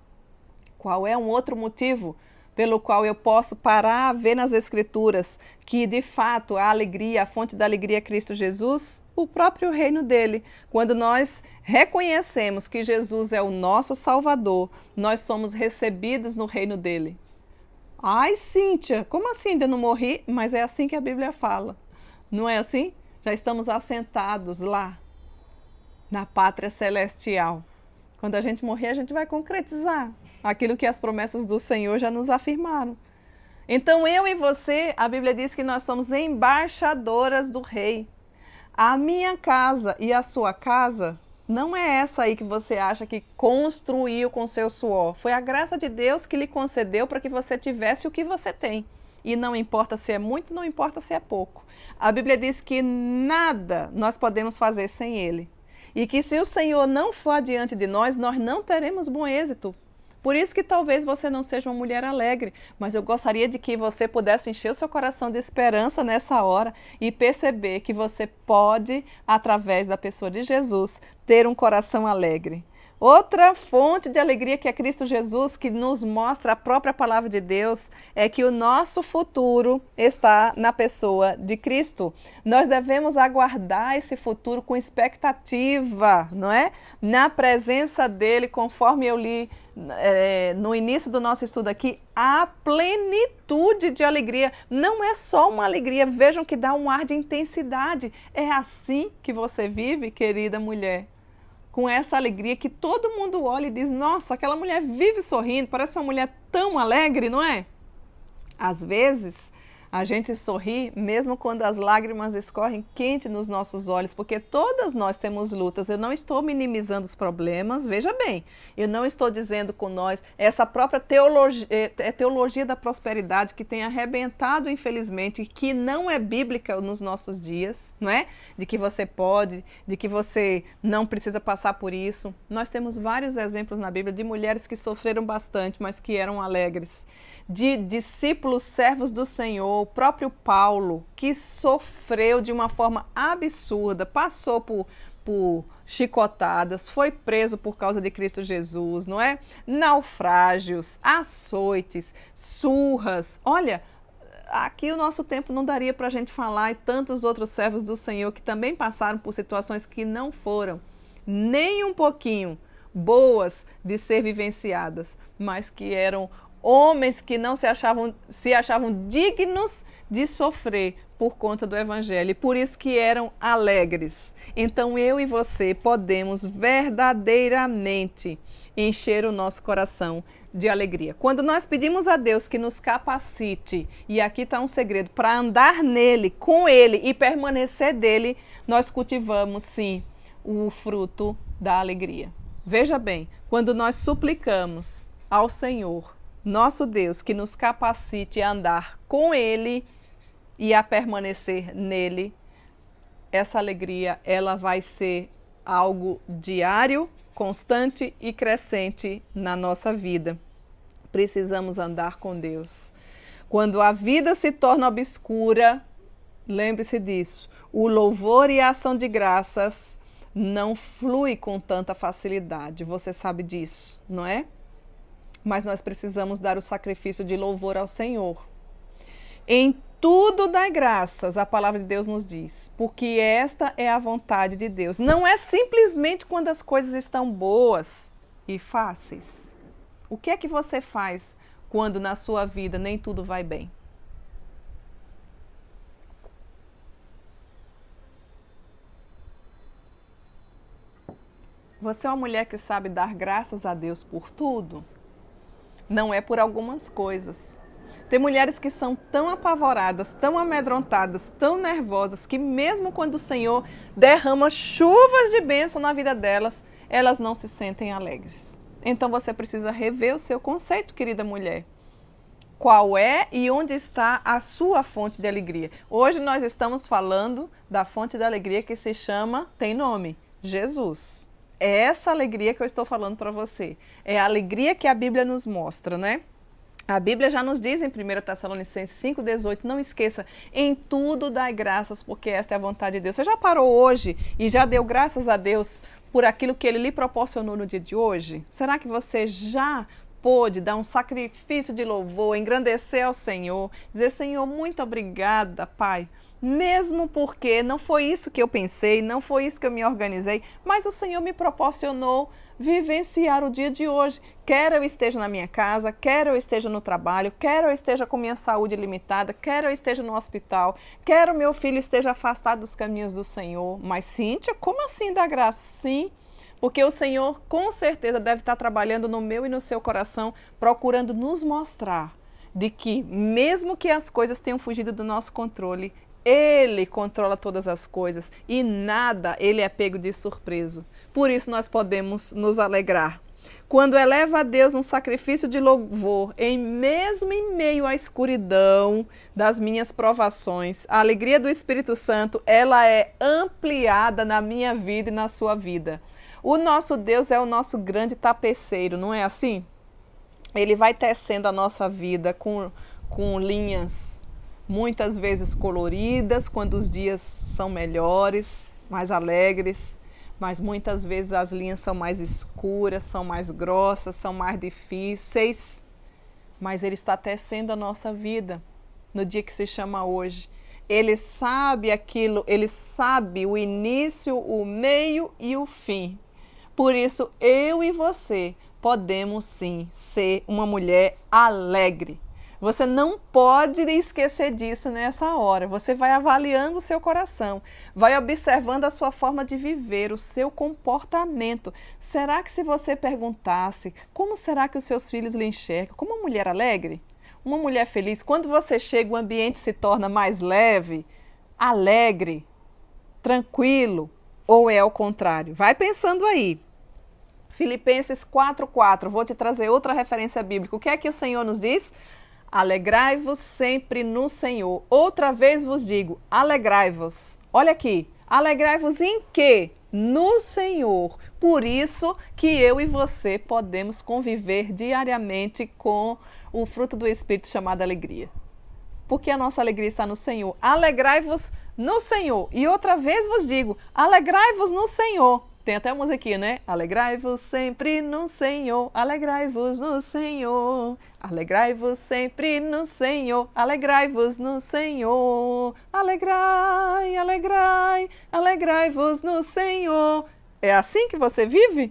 Qual é um outro motivo pelo qual eu posso parar a ver nas Escrituras que, de fato, a alegria, a fonte da alegria é Cristo Jesus? O próprio reino dele. Quando nós reconhecemos que Jesus é o nosso Salvador, nós somos recebidos no reino dele. Ai, Cíntia, como assim? Ainda não morri? Mas é assim que a Bíblia fala. Não é assim? Já estamos assentados lá, na pátria celestial. Quando a gente morrer, a gente vai concretizar aquilo que as promessas do Senhor já nos afirmaram. Então, eu e você, a Bíblia diz que nós somos embaixadoras do Rei. A minha casa e a sua casa não é essa aí que você acha que construiu com seu suor. Foi a graça de Deus que lhe concedeu para que você tivesse o que você tem. E não importa se é muito, não importa se é pouco. A Bíblia diz que nada nós podemos fazer sem Ele. E que se o Senhor não for adiante de nós, nós não teremos bom êxito. Por isso que talvez você não seja uma mulher alegre, mas eu gostaria de que você pudesse encher o seu coração de esperança nessa hora e perceber que você pode, através da pessoa de Jesus, ter um coração alegre. Outra fonte de alegria que é Cristo Jesus, que nos mostra a própria palavra de Deus, é que o nosso futuro está na pessoa de Cristo. Nós devemos aguardar esse futuro com expectativa, não é? Na presença dele, conforme eu li no início do nosso estudo aqui, a plenitude de alegria. Não é só uma alegria, vejam que dá um ar de intensidade. É assim que você vive, querida mulher. Com essa alegria que todo mundo olha e diz, nossa, aquela mulher vive sorrindo, parece uma mulher tão alegre, não é? Às vezes, a gente sorri mesmo quando as lágrimas escorrem quente nos nossos olhos, porque todas nós temos lutas. Eu não estou minimizando os problemas, veja bem, eu não estou dizendo com nós, essa própria teologia da prosperidade que tem arrebentado, infelizmente, que não é bíblica nos nossos dias, não é? De que você pode, de que você não precisa passar por isso. Nós temos vários exemplos na Bíblia de mulheres que sofreram bastante, mas que eram alegres. De discípulos servos do Senhor, o próprio Paulo, que sofreu de uma forma absurda, passou por chicotadas, foi preso por causa de Cristo Jesus, não é? Naufrágios, açoites, surras. Olha, aqui o nosso tempo não daria para a gente falar, e tantos outros servos do Senhor que também passaram por situações que não foram nem um pouquinho boas de ser vivenciadas, mas que eram homens que não se achavam dignos de sofrer por conta do Evangelho, e por isso que eram alegres. Então eu e você podemos verdadeiramente encher o nosso coração de alegria. Quando nós pedimos a Deus que nos capacite, e aqui está um segredo, para andar nele, com ele e permanecer dele, nós cultivamos sim o fruto da alegria. Veja bem, quando nós suplicamos ao Senhor, nosso Deus, que nos capacite a andar com ele e a permanecer nele, essa alegria ela vai ser algo diário, constante e crescente na nossa vida. Precisamos andar com Deus. Quando a vida se torna obscura, lembre-se disso, o louvor e a ação de graças não flui com tanta facilidade. Você sabe disso, não é? Mas nós precisamos dar o sacrifício de louvor ao Senhor. Em tudo dai graças, a palavra de Deus nos diz, porque esta é a vontade de Deus. Não é simplesmente quando as coisas estão boas e fáceis. O que é que você faz quando na sua vida nem tudo vai bem? Você é uma mulher que sabe dar graças a Deus por tudo? Não é por algumas coisas. Tem mulheres que são tão apavoradas, tão amedrontadas, tão nervosas, que mesmo quando o Senhor derrama chuvas de bênção na vida delas, elas não se sentem alegres. Então você precisa rever o seu conceito, querida mulher. Qual é e onde está a sua fonte de alegria? Hoje nós estamos falando da fonte da alegria que se chama, tem nome, Jesus. É essa alegria que eu estou falando para você. É a alegria que a Bíblia nos mostra, né? A Bíblia já nos diz em 1 Tessalonicenses 5,18, não esqueça, em tudo dai graças, porque esta é a vontade de Deus. Você já parou hoje e já deu graças a Deus por aquilo que Ele lhe proporcionou no dia de hoje? Será que você já pôde dar um sacrifício de louvor, engrandecer ao Senhor, dizer, Senhor, muito obrigada, Pai, mesmo porque não foi isso que eu pensei, não foi isso que eu me organizei, mas o Senhor me proporcionou vivenciar o dia de hoje. Quer eu esteja na minha casa, quer eu esteja no trabalho, quer eu esteja com minha saúde limitada, quer eu esteja no hospital, quer o meu filho esteja afastado dos caminhos do Senhor. Mas Cíntia, como assim dá graça? Sim, porque o Senhor com certeza deve estar trabalhando no meu e no seu coração, procurando nos mostrar de que mesmo que as coisas tenham fugido do nosso controle, Ele controla todas as coisas e nada Ele é pego de surpresa. Por isso nós podemos nos alegrar. Quando eleva a Deus um sacrifício de louvor, mesmo em meio à escuridão das minhas provações, a alegria do Espírito Santo, ela é ampliada na minha vida e na sua vida. O nosso Deus é o nosso grande tapeceiro, não é assim? Ele vai tecendo a nossa vida com linhas muitas vezes coloridas, quando os dias são melhores, mais alegres, mas muitas vezes as linhas são mais escuras, são mais grossas, são mais difíceis, mas Ele está tecendo a nossa vida no dia que se chama hoje. Ele sabe aquilo, Ele sabe o início, o meio e o fim. Por isso, eu e você podemos sim ser uma mulher alegre. Você não pode esquecer disso nessa hora. Você vai avaliando o seu coração, vai observando a sua forma de viver, o seu comportamento. Será que se você perguntasse, como será que os seus filhos lhe enxergam? Como uma mulher alegre? Uma mulher feliz? Quando você chega, o ambiente se torna mais leve, alegre, tranquilo, ou é ao contrário? Vai pensando aí. Filipenses 4,4, vou te trazer outra referência bíblica. O que é que o Senhor nos diz? Alegrai-vos sempre no Senhor. Outra vez vos digo, alegrai-vos. Olha aqui, alegrai-vos em quê? No Senhor. Por isso que eu e você podemos conviver diariamente com o fruto do Espírito chamado alegria. Porque a nossa alegria está no Senhor. Alegrai-vos no Senhor. E outra vez vos digo, alegrai-vos no Senhor. Tem até a musiquinha, né? Alegrai-vos sempre no Senhor, alegrai-vos no Senhor, alegrai-vos sempre no Senhor, alegrai-vos no Senhor, alegrai, alegrai, alegrai-vos no Senhor. É assim que você vive?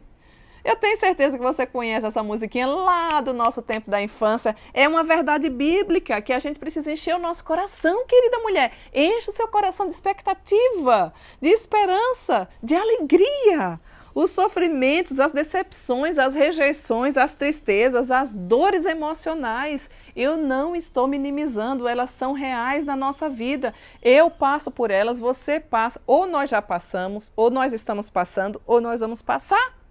Eu tenho certeza que você conhece essa musiquinha lá do nosso tempo da infância. É uma verdade bíblica que a gente precisa encher o nosso coração, querida mulher. Enche o seu coração de expectativa, de esperança, de alegria. Os sofrimentos, as decepções, as rejeições, as tristezas, as dores emocionais, eu não estou minimizando, elas são reais na nossa vida. Eu passo por elas, você passa, ou nós já passamos, ou nós estamos passando, ou nós vamos passar.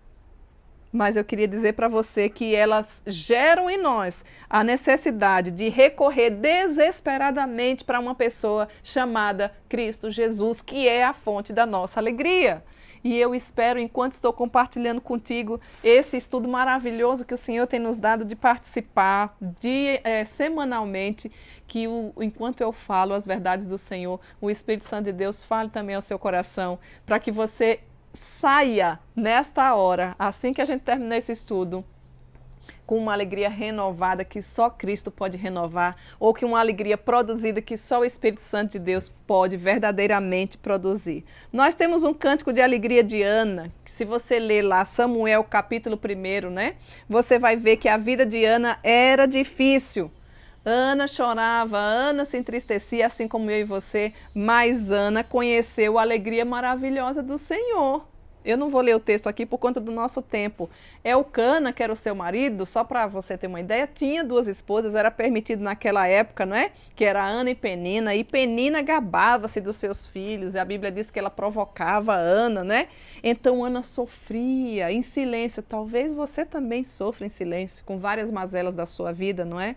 Mas eu queria dizer para você que elas geram em nós a necessidade de recorrer desesperadamente para uma pessoa chamada Cristo Jesus, que é a fonte da nossa alegria. E eu espero, enquanto estou compartilhando contigo esse estudo maravilhoso que o Senhor tem nos dado de participar semanalmente, que enquanto eu falo as verdades do Senhor, o Espírito Santo de Deus fale também ao seu coração, para que você saia nesta hora, assim que a gente terminar esse estudo, com uma alegria renovada que só Cristo pode renovar, ou que uma alegria produzida que só o Espírito Santo de Deus pode verdadeiramente produzir. Nós temos um cântico de alegria de Ana, que se você ler lá Samuel capítulo 1, né, você vai ver que a vida de Ana era difícil. Ana chorava, Ana se entristecia, assim como eu e você, mas Ana conheceu a alegria maravilhosa do Senhor. Eu não vou ler o texto aqui por conta do nosso tempo. Elcana, que era o seu marido, só para você ter uma ideia, tinha 2 esposas, era permitido naquela época, não é? Que era Ana e Penina gabava-se dos seus filhos, e a Bíblia diz que ela provocava Ana, né? Então Ana sofria em silêncio, talvez você também sofra em silêncio, com várias mazelas da sua vida, não é?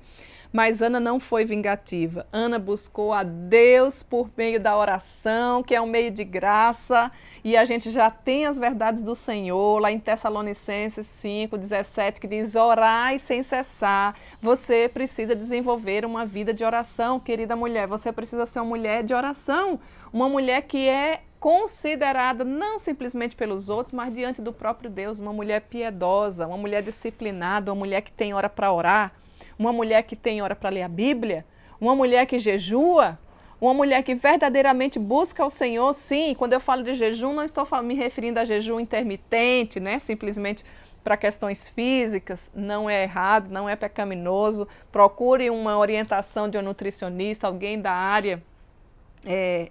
Mas Ana não foi vingativa. Ana buscou a Deus por meio da oração, que é um meio de graça, e a gente já tem as verdades do Senhor, lá em Tessalonicenses 5:17, que diz, orai sem cessar. Você precisa desenvolver uma vida de oração, querida mulher, você precisa ser uma mulher de oração, uma mulher que é considerada não simplesmente pelos outros, mas diante do próprio Deus, uma mulher piedosa, uma mulher disciplinada, uma mulher que tem hora para orar, uma mulher que tem hora para ler a Bíblia, uma mulher que jejua, uma mulher que verdadeiramente busca o Senhor. Sim, quando eu falo de jejum, não estou me referindo a jejum intermitente, né? Simplesmente para questões físicas, não é errado, não é pecaminoso. Procure uma orientação de um nutricionista, alguém da área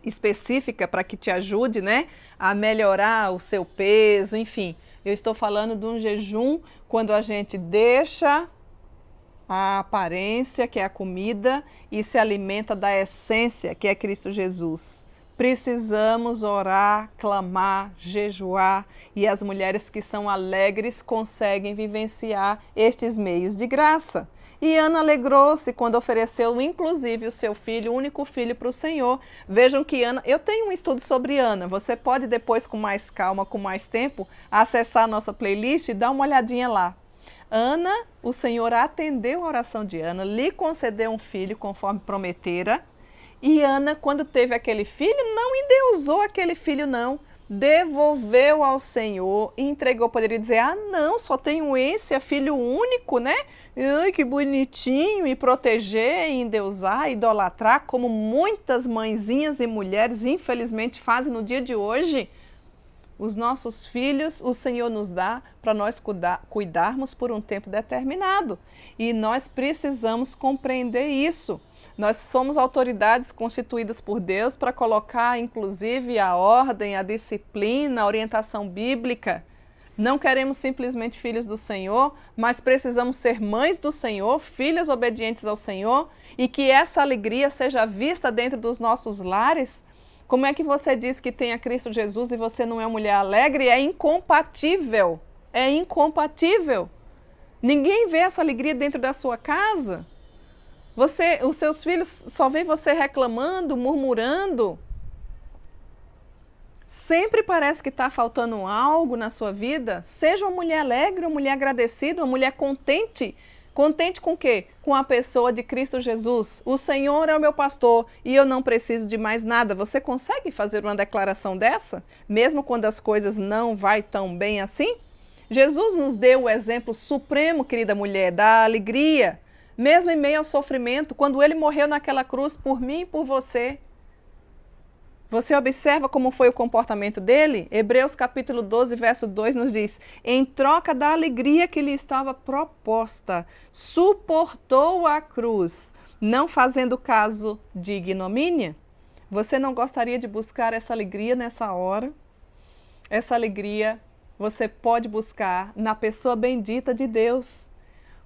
específica para que te ajude, né, a melhorar o seu peso, enfim. Eu estou falando de um jejum quando a gente deixa a aparência, que é a comida, e se alimenta da essência, que é Cristo Jesus. Precisamos orar, clamar, jejuar, e as mulheres que são alegres conseguem vivenciar estes meios de graça. E Ana alegrou-se quando ofereceu, inclusive, o seu filho, o único filho, para o Senhor. Vejam que Ana... Eu tenho um estudo sobre Ana. Você pode depois, com mais calma, com mais tempo, acessar a nossa playlist e dar uma olhadinha lá. Ana, o Senhor atendeu a oração de Ana, lhe concedeu um filho, conforme prometera. E Ana, quando teve aquele filho, não endeusou aquele filho, não. Devolveu ao Senhor e entregou. Poderia dizer, ah não, só tenho esse, é filho único, né? Ai, que bonitinho, e proteger, e endeusar, idolatrar, como muitas mãezinhas e mulheres infelizmente fazem no dia de hoje. Os nossos filhos, o Senhor nos dá para nós cuidarmos por um tempo determinado. E nós precisamos compreender isso. Nós somos autoridades constituídas por Deus para colocar, inclusive, a ordem, a disciplina, a orientação bíblica. Não queremos simplesmente filhos do Senhor, mas precisamos ser mães do Senhor, filhas obedientes ao Senhor, e que essa alegria seja vista dentro dos nossos lares. Como é que você diz que tem a Cristo Jesus e você não é uma mulher alegre? É incompatível. É incompatível. Ninguém vê essa alegria dentro da sua casa. Os seus filhos só veem você reclamando, murmurando. Sempre parece que está faltando algo na sua vida. Seja uma mulher alegre, uma mulher agradecida, uma mulher contente Contente com o quê? Com a pessoa de Cristo Jesus. O Senhor é o meu pastor e eu não preciso de mais nada. Você consegue fazer uma declaração dessa? Mesmo quando as coisas não vai tão bem assim? Jesus nos deu o exemplo supremo, querida mulher, da alegria. Mesmo em meio ao sofrimento, quando ele morreu naquela cruz por mim e por você. Você observa como foi o comportamento dele? Hebreus capítulo 12, verso 2 nos diz: em troca da alegria que lhe estava proposta, suportou a cruz, não fazendo caso de ignomínia. Você não gostaria de buscar essa alegria nessa hora? Essa alegria você pode buscar na pessoa bendita de Deus.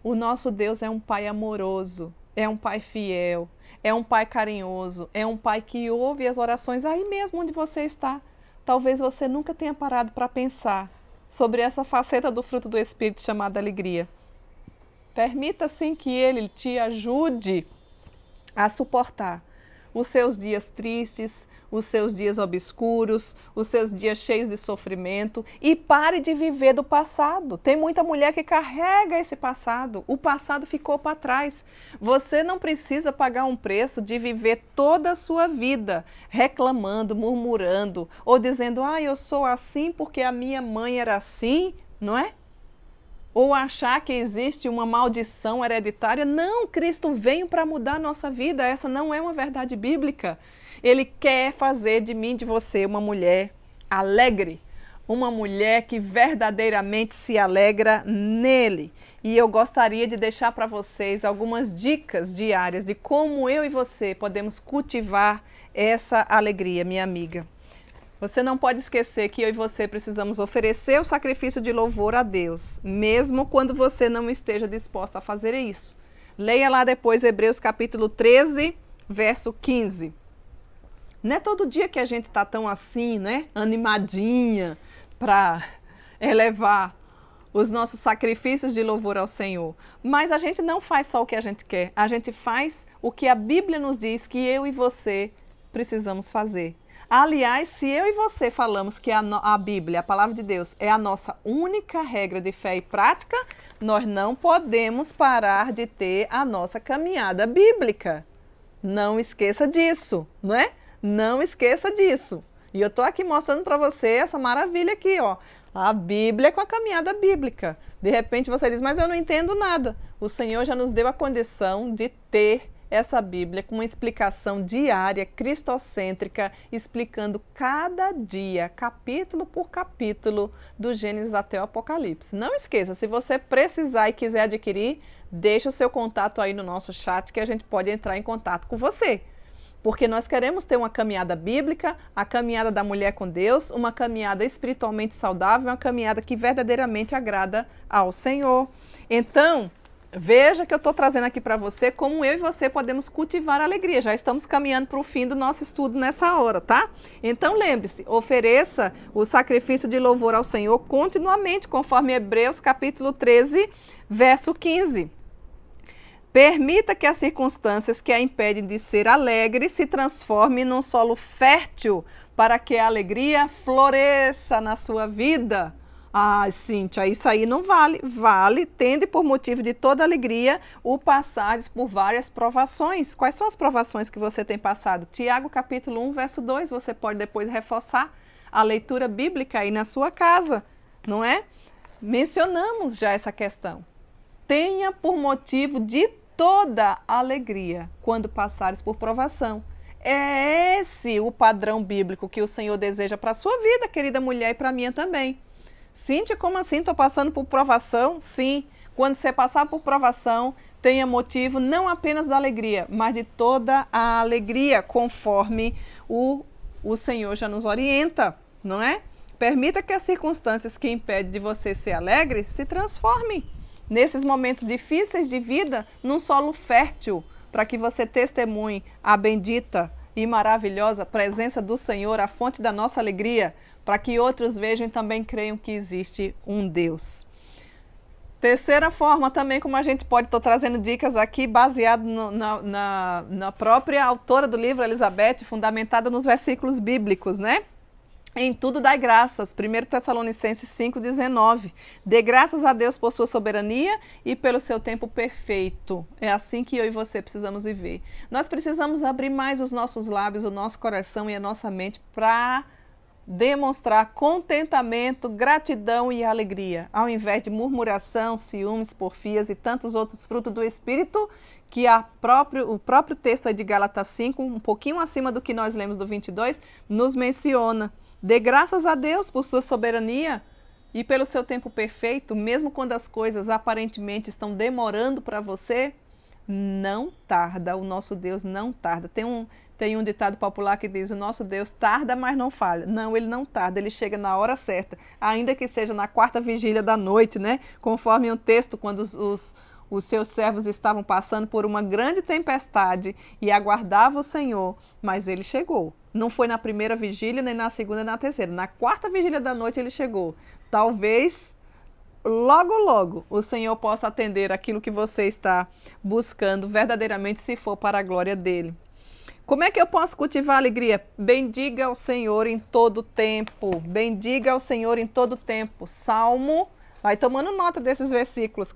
O nosso Deus é um Pai amoroso, é um Pai fiel, é um Pai carinhoso, é um Pai que ouve as orações aí mesmo onde você está. Talvez você nunca tenha parado para pensar sobre essa faceta do fruto do Espírito chamada alegria. Permita sim que Ele te ajude a suportar os seus dias tristes, os seus dias obscuros, os seus dias cheios de sofrimento e pare de viver do passado. Tem muita mulher que carrega esse passado. O passado ficou para trás. Você não precisa pagar um preço de viver toda a sua vida reclamando, murmurando ou dizendo: ah, eu sou assim porque a minha mãe era assim, não é? Ou achar que existe uma maldição hereditária. Não, Cristo veio para mudar a nossa vida. Essa não é uma verdade bíblica. Ele quer fazer de mim, de você, uma mulher alegre, uma mulher que verdadeiramente se alegra nele. E eu gostaria de deixar para vocês algumas dicas diárias de como eu e você podemos cultivar essa alegria, minha amiga. Você não pode esquecer que eu e você precisamos oferecer o sacrifício de louvor a Deus, mesmo quando você não esteja disposta a fazer isso. Leia lá depois Hebreus capítulo 13, verso 15. Não é todo dia que a gente está tão assim, né? Animadinha para elevar os nossos sacrifícios de louvor ao Senhor. Mas a gente não faz só o que a gente quer. A gente faz o que a Bíblia nos diz que eu e você precisamos fazer. Aliás, se eu e você falamos que a Bíblia, a palavra de Deus, é a nossa única regra de fé e prática, nós não podemos parar de ter a nossa caminhada bíblica. Não esqueça disso, não é? Não esqueça disso. E eu estou aqui mostrando para você essa maravilha aqui, ó. A Bíblia com a caminhada bíblica. De repente você diz: mas eu não entendo nada. O Senhor já nos deu a condição de ter essa Bíblia com uma explicação diária, cristocêntrica, explicando cada dia, capítulo por capítulo, do Gênesis até o Apocalipse. Não esqueça, se você precisar e quiser adquirir, deixa o seu contato aí no nosso chat que a gente pode entrar em contato com você. Porque nós queremos ter uma caminhada bíblica, a caminhada da mulher com Deus, uma caminhada espiritualmente saudável, uma caminhada que verdadeiramente agrada ao Senhor. Então, veja que eu estou trazendo aqui para você como eu e você podemos cultivar a alegria. Já estamos caminhando para o fim do nosso estudo nessa hora, tá? Então lembre-se, ofereça o sacrifício de louvor ao Senhor continuamente, conforme Hebreus capítulo 13, verso 15. Permita que as circunstâncias que a impedem de ser alegre se transformem num solo fértil para que a alegria floresça na sua vida. Ah, Cíntia, isso aí não vale. Vale, tende por motivo de toda alegria o passares por várias provações. Quais são as provações que você tem passado? Tiago capítulo 1, verso 2, você pode depois reforçar a leitura bíblica aí na sua casa, não é? Mencionamos já essa questão. Tenha por motivo de toda alegria quando passares por provação. É esse o padrão bíblico que o Senhor deseja para a sua vida, querida mulher, e para a minha também. Cíntia, como assim? Estou passando por provação? Sim, quando você passar por provação, tenha motivo não apenas da alegria, mas de toda a alegria, conforme o Senhor já nos orienta, não é? Permita que as circunstâncias que impedem de você ser alegre se transformem nesses momentos difíceis de vida num solo fértil, para que você testemunhe a bendita e maravilhosa presença do Senhor, a fonte da nossa alegria, para que outros vejam e também creiam que existe um Deus. Terceira forma também, como a gente pode, estou trazendo dicas aqui, baseado na própria autora do livro, Elizabeth, fundamentada nos versículos bíblicos, né? Em tudo dai graças, 1 Tessalonicenses 5,19. Dê graças a Deus por sua soberania e pelo seu tempo perfeito. É assim que eu e você precisamos viver. Nós precisamos abrir mais os nossos lábios, o nosso coração e a nossa mente para demonstrar contentamento, gratidão e alegria, ao invés de murmuração, ciúmes, porfias e tantos outros frutos do Espírito, que o próprio texto aí de Gálatas 5, um pouquinho acima do que nós lemos do 22, nos menciona. Dê graças a Deus por sua soberania e pelo seu tempo perfeito, mesmo quando as coisas aparentemente estão demorando para você, não tarda, o nosso Deus não tarda. Tem um ditado popular que diz, o nosso Deus tarda, mas não falha. Não, ele não tarda, ele chega na hora certa, ainda que seja na quarta vigília da noite, né? Conforme um texto, quando os seus servos estavam passando por uma grande tempestade e aguardavam o Senhor, mas ele chegou. Não foi na primeira vigília, nem na segunda, nem na terceira. Na quarta vigília da noite ele chegou. Talvez logo, logo o Senhor possa atender aquilo que você está buscando verdadeiramente, se for para a glória dele. Como é que eu posso cultivar alegria? Bendiga ao Senhor em todo tempo. Bendiga ao Senhor em todo tempo. Salmo, vai tomando nota desses versículos.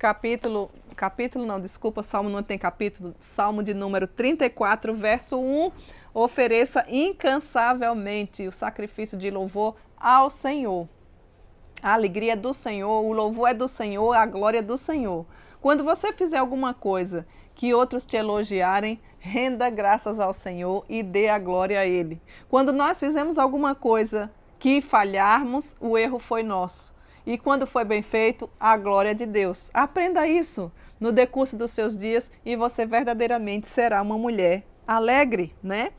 Salmo não tem capítulo. Salmo de número 34, verso 1. Ofereça incansavelmente o sacrifício de louvor ao Senhor. A alegria é do Senhor, o louvor é do Senhor, a glória é do Senhor. Quando você fizer alguma coisa que outros te elogiarem, renda graças ao Senhor e dê a glória a Ele. Quando nós fizemos alguma coisa que falharmos, o erro foi nosso. E quando foi bem feito, a glória é de Deus. Aprenda isso no decurso dos seus dias e você verdadeiramente será uma mulher alegre, né?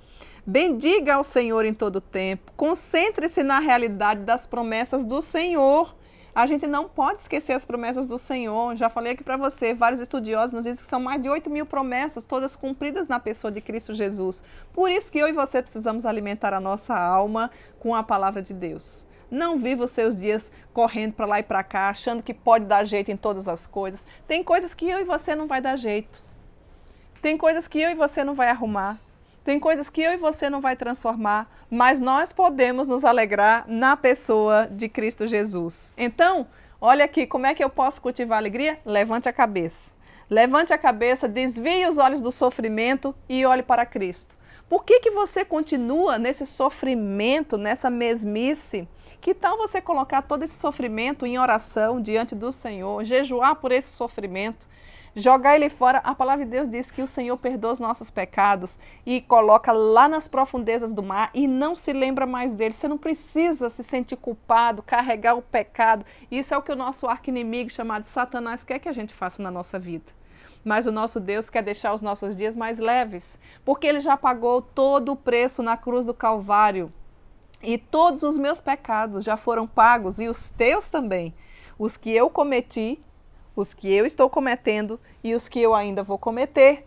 Bendiga ao Senhor em todo tempo. Concentre-se na realidade das promessas do Senhor. A gente não pode esquecer as promessas do Senhor. Já falei aqui para você, vários estudiosos nos dizem que são mais de 8.000 promessas, todas cumpridas na pessoa de Cristo Jesus. Por isso que eu e você precisamos alimentar a nossa alma com a palavra de Deus. Não viva os seus dias correndo para lá e para cá, achando que pode dar jeito em todas as coisas. Tem coisas que eu e você não vai dar jeito. Tem coisas que eu e você não vai arrumar. Tem coisas que eu e você não vai transformar, mas nós podemos nos alegrar na pessoa de Cristo Jesus. Então, olha aqui, como é que eu posso cultivar alegria? Levante a cabeça. Levante a cabeça, desvie os olhos do sofrimento e olhe para Cristo. Por que você continua nesse sofrimento, nessa mesmice? Que tal você colocar todo esse sofrimento em oração diante do Senhor, jejuar por esse sofrimento, jogar ele fora? A palavra de Deus diz que o Senhor perdoa os nossos pecados e coloca lá nas profundezas do mar e não se lembra mais dele. Você não precisa se sentir culpado, carregar o pecado. Isso é o que o nosso arqui-inimigo, chamado Satanás, quer que a gente faça na nossa vida. Mas o nosso Deus quer deixar os nossos dias mais leves, porque ele já pagou todo o preço na cruz do Calvário. E todos os meus pecados já foram pagos, e os teus também. Os que eu cometi, os que eu estou cometendo e os que eu ainda vou cometer.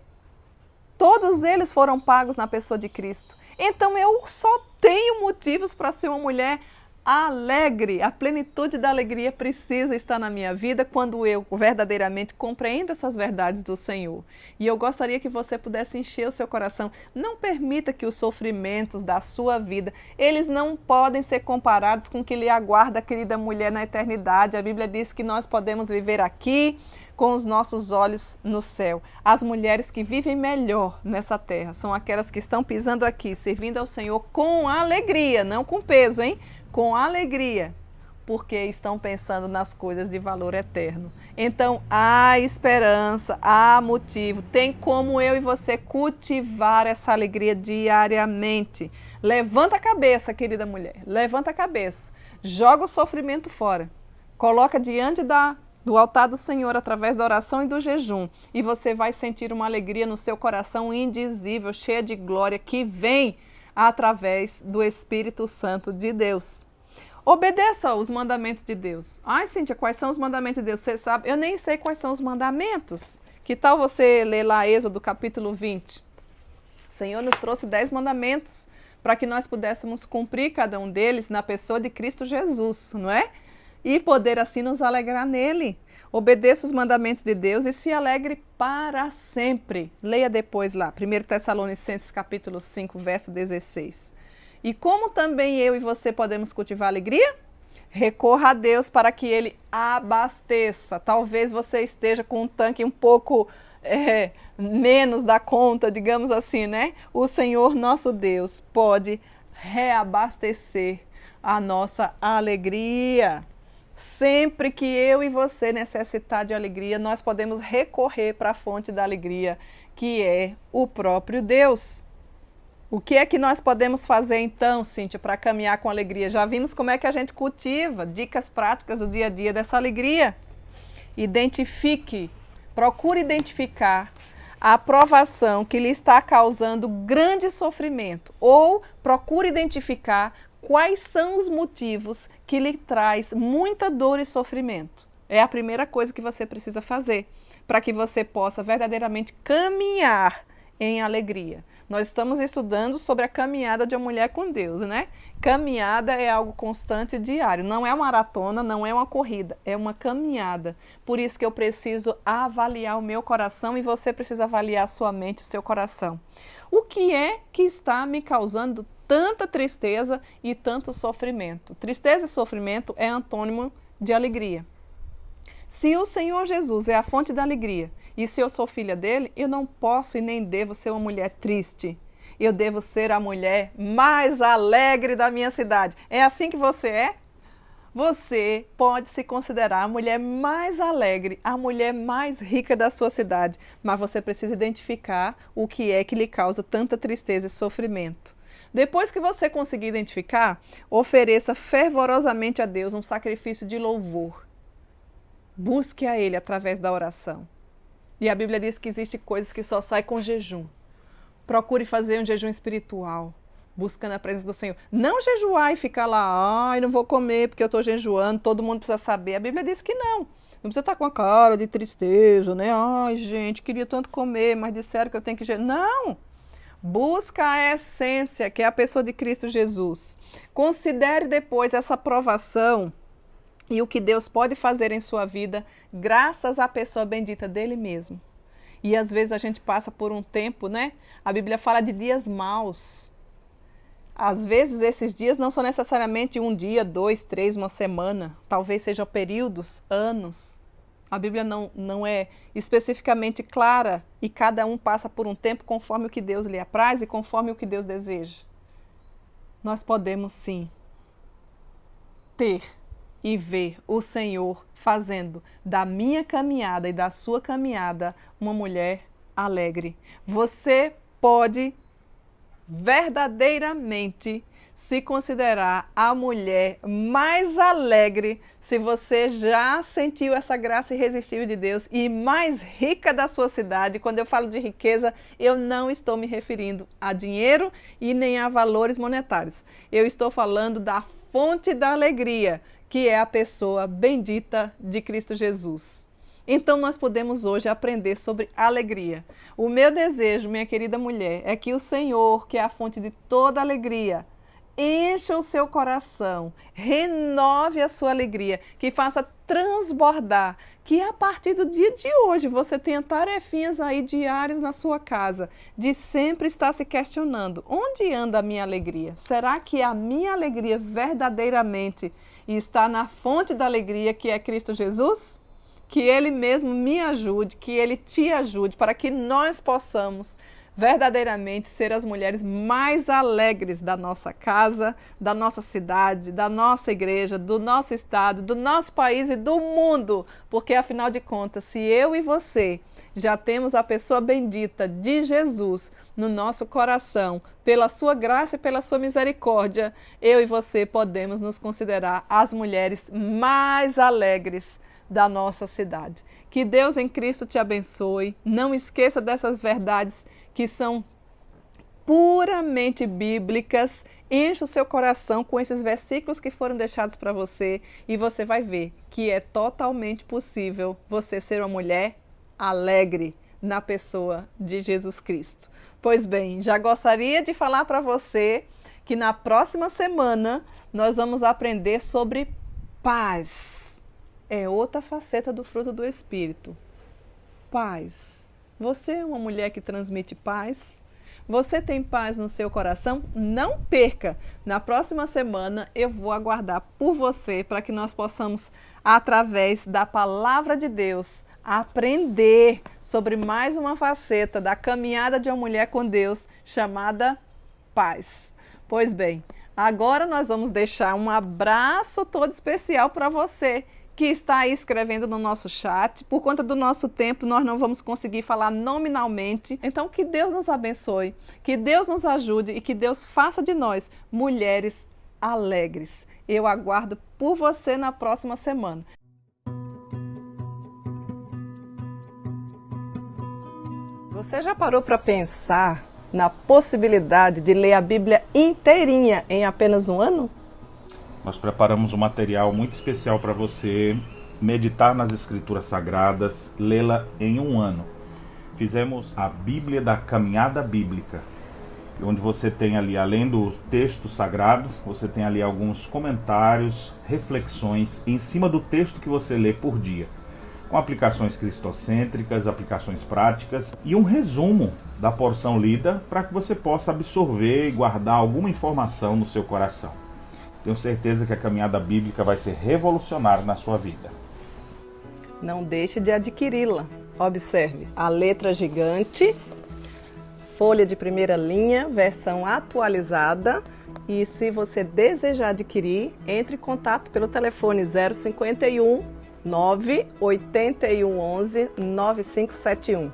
Todos eles foram pagos na pessoa de Cristo. Então eu só tenho motivos para ser uma mulher alegre. A plenitude da alegria precisa estar na minha vida quando eu verdadeiramente compreendo essas verdades do Senhor. E eu gostaria que você pudesse encher o seu coração. Não permita que os sofrimentos da sua vida, eles não podem ser comparados com o que lhe aguarda, querida mulher, na eternidade. A Bíblia diz que nós podemos viver aqui com os nossos olhos no céu. As mulheres que vivem melhor nessa terra são aquelas que estão pisando aqui, servindo ao Senhor com alegria, não com peso, hein? Com alegria, porque estão pensando nas coisas de valor eterno. Então, há esperança, há motivo. Tem como eu e você cultivar essa alegria diariamente. Levanta a cabeça, querida mulher, levanta a cabeça. Joga o sofrimento fora. Coloca diante do altar do Senhor através da oração e do jejum. E você vai sentir uma alegria no seu coração indizível, cheia de glória, que vem através do Espírito Santo de Deus. Obedeça os mandamentos de Deus. Ai, Cíntia, quais são os mandamentos de Deus? Você sabe? Eu nem sei quais são os mandamentos. Que tal você ler lá Êxodo capítulo 20? O Senhor nos trouxe 10 mandamentos para que nós pudéssemos cumprir cada um deles na pessoa de Cristo Jesus, não é? E poder assim nos alegrar nele. Obedeça os mandamentos de Deus e se alegre para sempre. Leia depois lá, 1 Tessalonicenses capítulo 5, verso 16. E como também eu e você podemos cultivar alegria? Recorra a Deus para que Ele abasteça. Talvez você esteja com um tanque um pouco menos da conta, digamos assim, né? O Senhor nosso Deus pode reabastecer a nossa alegria. Sempre que eu e você necessitar de alegria, nós podemos recorrer para a fonte da alegria, que é o próprio Deus. O que é que nós podemos fazer então, Cíntia, para caminhar com alegria? Já vimos como é que a gente cultiva, dicas práticas do dia a dia dessa alegria. Identifique, procure identificar a provação que lhe está causando grande sofrimento, ou procure identificar quais são os motivos que lhe traz muita dor e sofrimento. É a primeira coisa que você precisa fazer para que você possa verdadeiramente caminhar em alegria. Nós estamos estudando sobre a caminhada de uma mulher com Deus, né? Caminhada é algo constante e diário. Não é uma maratona, não é uma corrida, é uma caminhada. Por isso que eu preciso avaliar o meu coração e você precisa avaliar a sua mente, o seu coração. O que é que está me causando tanta tristeza e tanto sofrimento? Tristeza e sofrimento é antônimo de alegria. Se o Senhor Jesus é a fonte da alegria, e se eu sou filha dele, eu não posso e nem devo ser uma mulher triste. Eu devo ser a mulher mais alegre da minha cidade. É assim que você é? Você pode se considerar a mulher mais alegre, a mulher mais rica da sua cidade, mas você precisa identificar o que é que lhe causa tanta tristeza e sofrimento. Depois que você conseguir identificar, ofereça fervorosamente a Deus um sacrifício de louvor. Busque a Ele através da oração. E a Bíblia diz que existem coisas que só saem com jejum. Procure fazer um jejum espiritual, buscando a presença do Senhor. Não jejuar e ficar lá, ai, não vou comer porque eu estou jejuando, todo mundo precisa saber. A Bíblia diz que não. Não precisa estar com a cara de tristeza, né? Ai, gente, queria tanto comer, mas disseram que eu tenho que jejuar. Não! Busca a essência, que é a pessoa de Cristo Jesus. Considere depois essa provação e o que Deus pode fazer em sua vida, graças à pessoa bendita dele mesmo. E às vezes a gente passa por um tempo, né? A Bíblia fala de dias maus. Às vezes esses dias não são necessariamente um dia, 2, 3, uma semana. Talvez sejam períodos, anos. A Bíblia não é especificamente clara e cada um passa por um tempo conforme o que Deus lhe apraz e conforme o que Deus deseja. Nós podemos sim ter e ver o Senhor fazendo da minha caminhada e da sua caminhada uma mulher alegre. Você pode verdadeiramente se considerar a mulher mais alegre se você já sentiu essa graça irresistível de Deus e mais rica da sua cidade. Quando eu falo de riqueza, eu não estou me referindo a dinheiro e nem a valores monetários. Eu estou falando da fonte da alegria, que é a pessoa bendita de Cristo Jesus. Então nós podemos hoje aprender sobre alegria. O meu desejo, minha querida mulher, é que o Senhor, que é a fonte de toda alegria, encha o seu coração, renove a sua alegria, que faça transbordar, que a partir do dia de hoje você tenha tarefinhas aí diárias na sua casa, de sempre estar se questionando, onde anda a minha alegria? Será que a minha alegria verdadeiramente está na fonte da alegria que é Cristo Jesus? Que Ele mesmo me ajude, que Ele te ajude, para que nós possamos verdadeiramente ser as mulheres mais alegres da nossa casa, da nossa cidade, da nossa igreja, do nosso estado, do nosso país e do mundo. Porque afinal de contas, se eu e você já temos a pessoa bendita de Jesus no nosso coração, pela sua graça e pela sua misericórdia, eu e você podemos nos considerar as mulheres mais alegres da nossa cidade. Que Deus em Cristo te abençoe. Não esqueça dessas verdades que são puramente bíblicas. Encha o seu coração com esses versículos que foram deixados para você e você vai ver que é totalmente possível você ser uma mulher alegre na pessoa de Jesus Cristo. Pois bem, já gostaria de falar para você que na próxima semana nós vamos aprender sobre paz. É outra faceta do fruto do Espírito. Paz. Você é uma mulher que transmite paz? Você tem paz no seu coração? Não perca! Na próxima semana eu vou aguardar por você para que nós possamos, através da palavra de Deus, aprender sobre mais uma faceta da caminhada de uma mulher com Deus chamada paz. Pois bem, agora nós vamos deixar um abraço todo especial para você que está aí escrevendo no nosso chat. Por conta do nosso tempo, nós não vamos conseguir falar nominalmente. Então, que Deus nos abençoe, que Deus nos ajude e que Deus faça de nós mulheres alegres. Eu aguardo por você na próxima semana. Você já parou para pensar na possibilidade de ler a Bíblia inteirinha em apenas um ano? Nós preparamos um material muito especial para você meditar nas Escrituras Sagradas, lê-la em um ano. Fizemos a Bíblia da Caminhada Bíblica, onde você tem ali, além do texto sagrado, você tem ali alguns comentários, reflexões em cima do texto que você lê por dia, com aplicações cristocêntricas, aplicações práticas e um resumo da porção lida para que você possa absorver e guardar alguma informação no seu coração. Tenho certeza que a caminhada bíblica vai ser revolucionária na sua vida. Não deixe de adquiri-la. Observe, a letra gigante, folha de primeira linha, versão atualizada. E se você desejar adquirir, entre em contato pelo telefone 051 981 11 9571.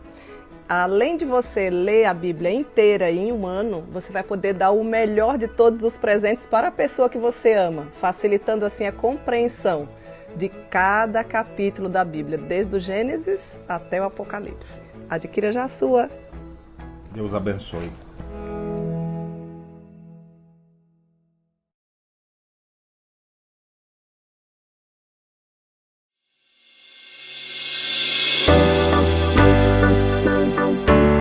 Além de você ler a Bíblia inteira em um ano, você vai poder dar o melhor de todos os presentes para a pessoa que você ama, facilitando assim a compreensão de cada capítulo da Bíblia, desde o Gênesis até o Apocalipse. Adquira já a sua. Deus abençoe.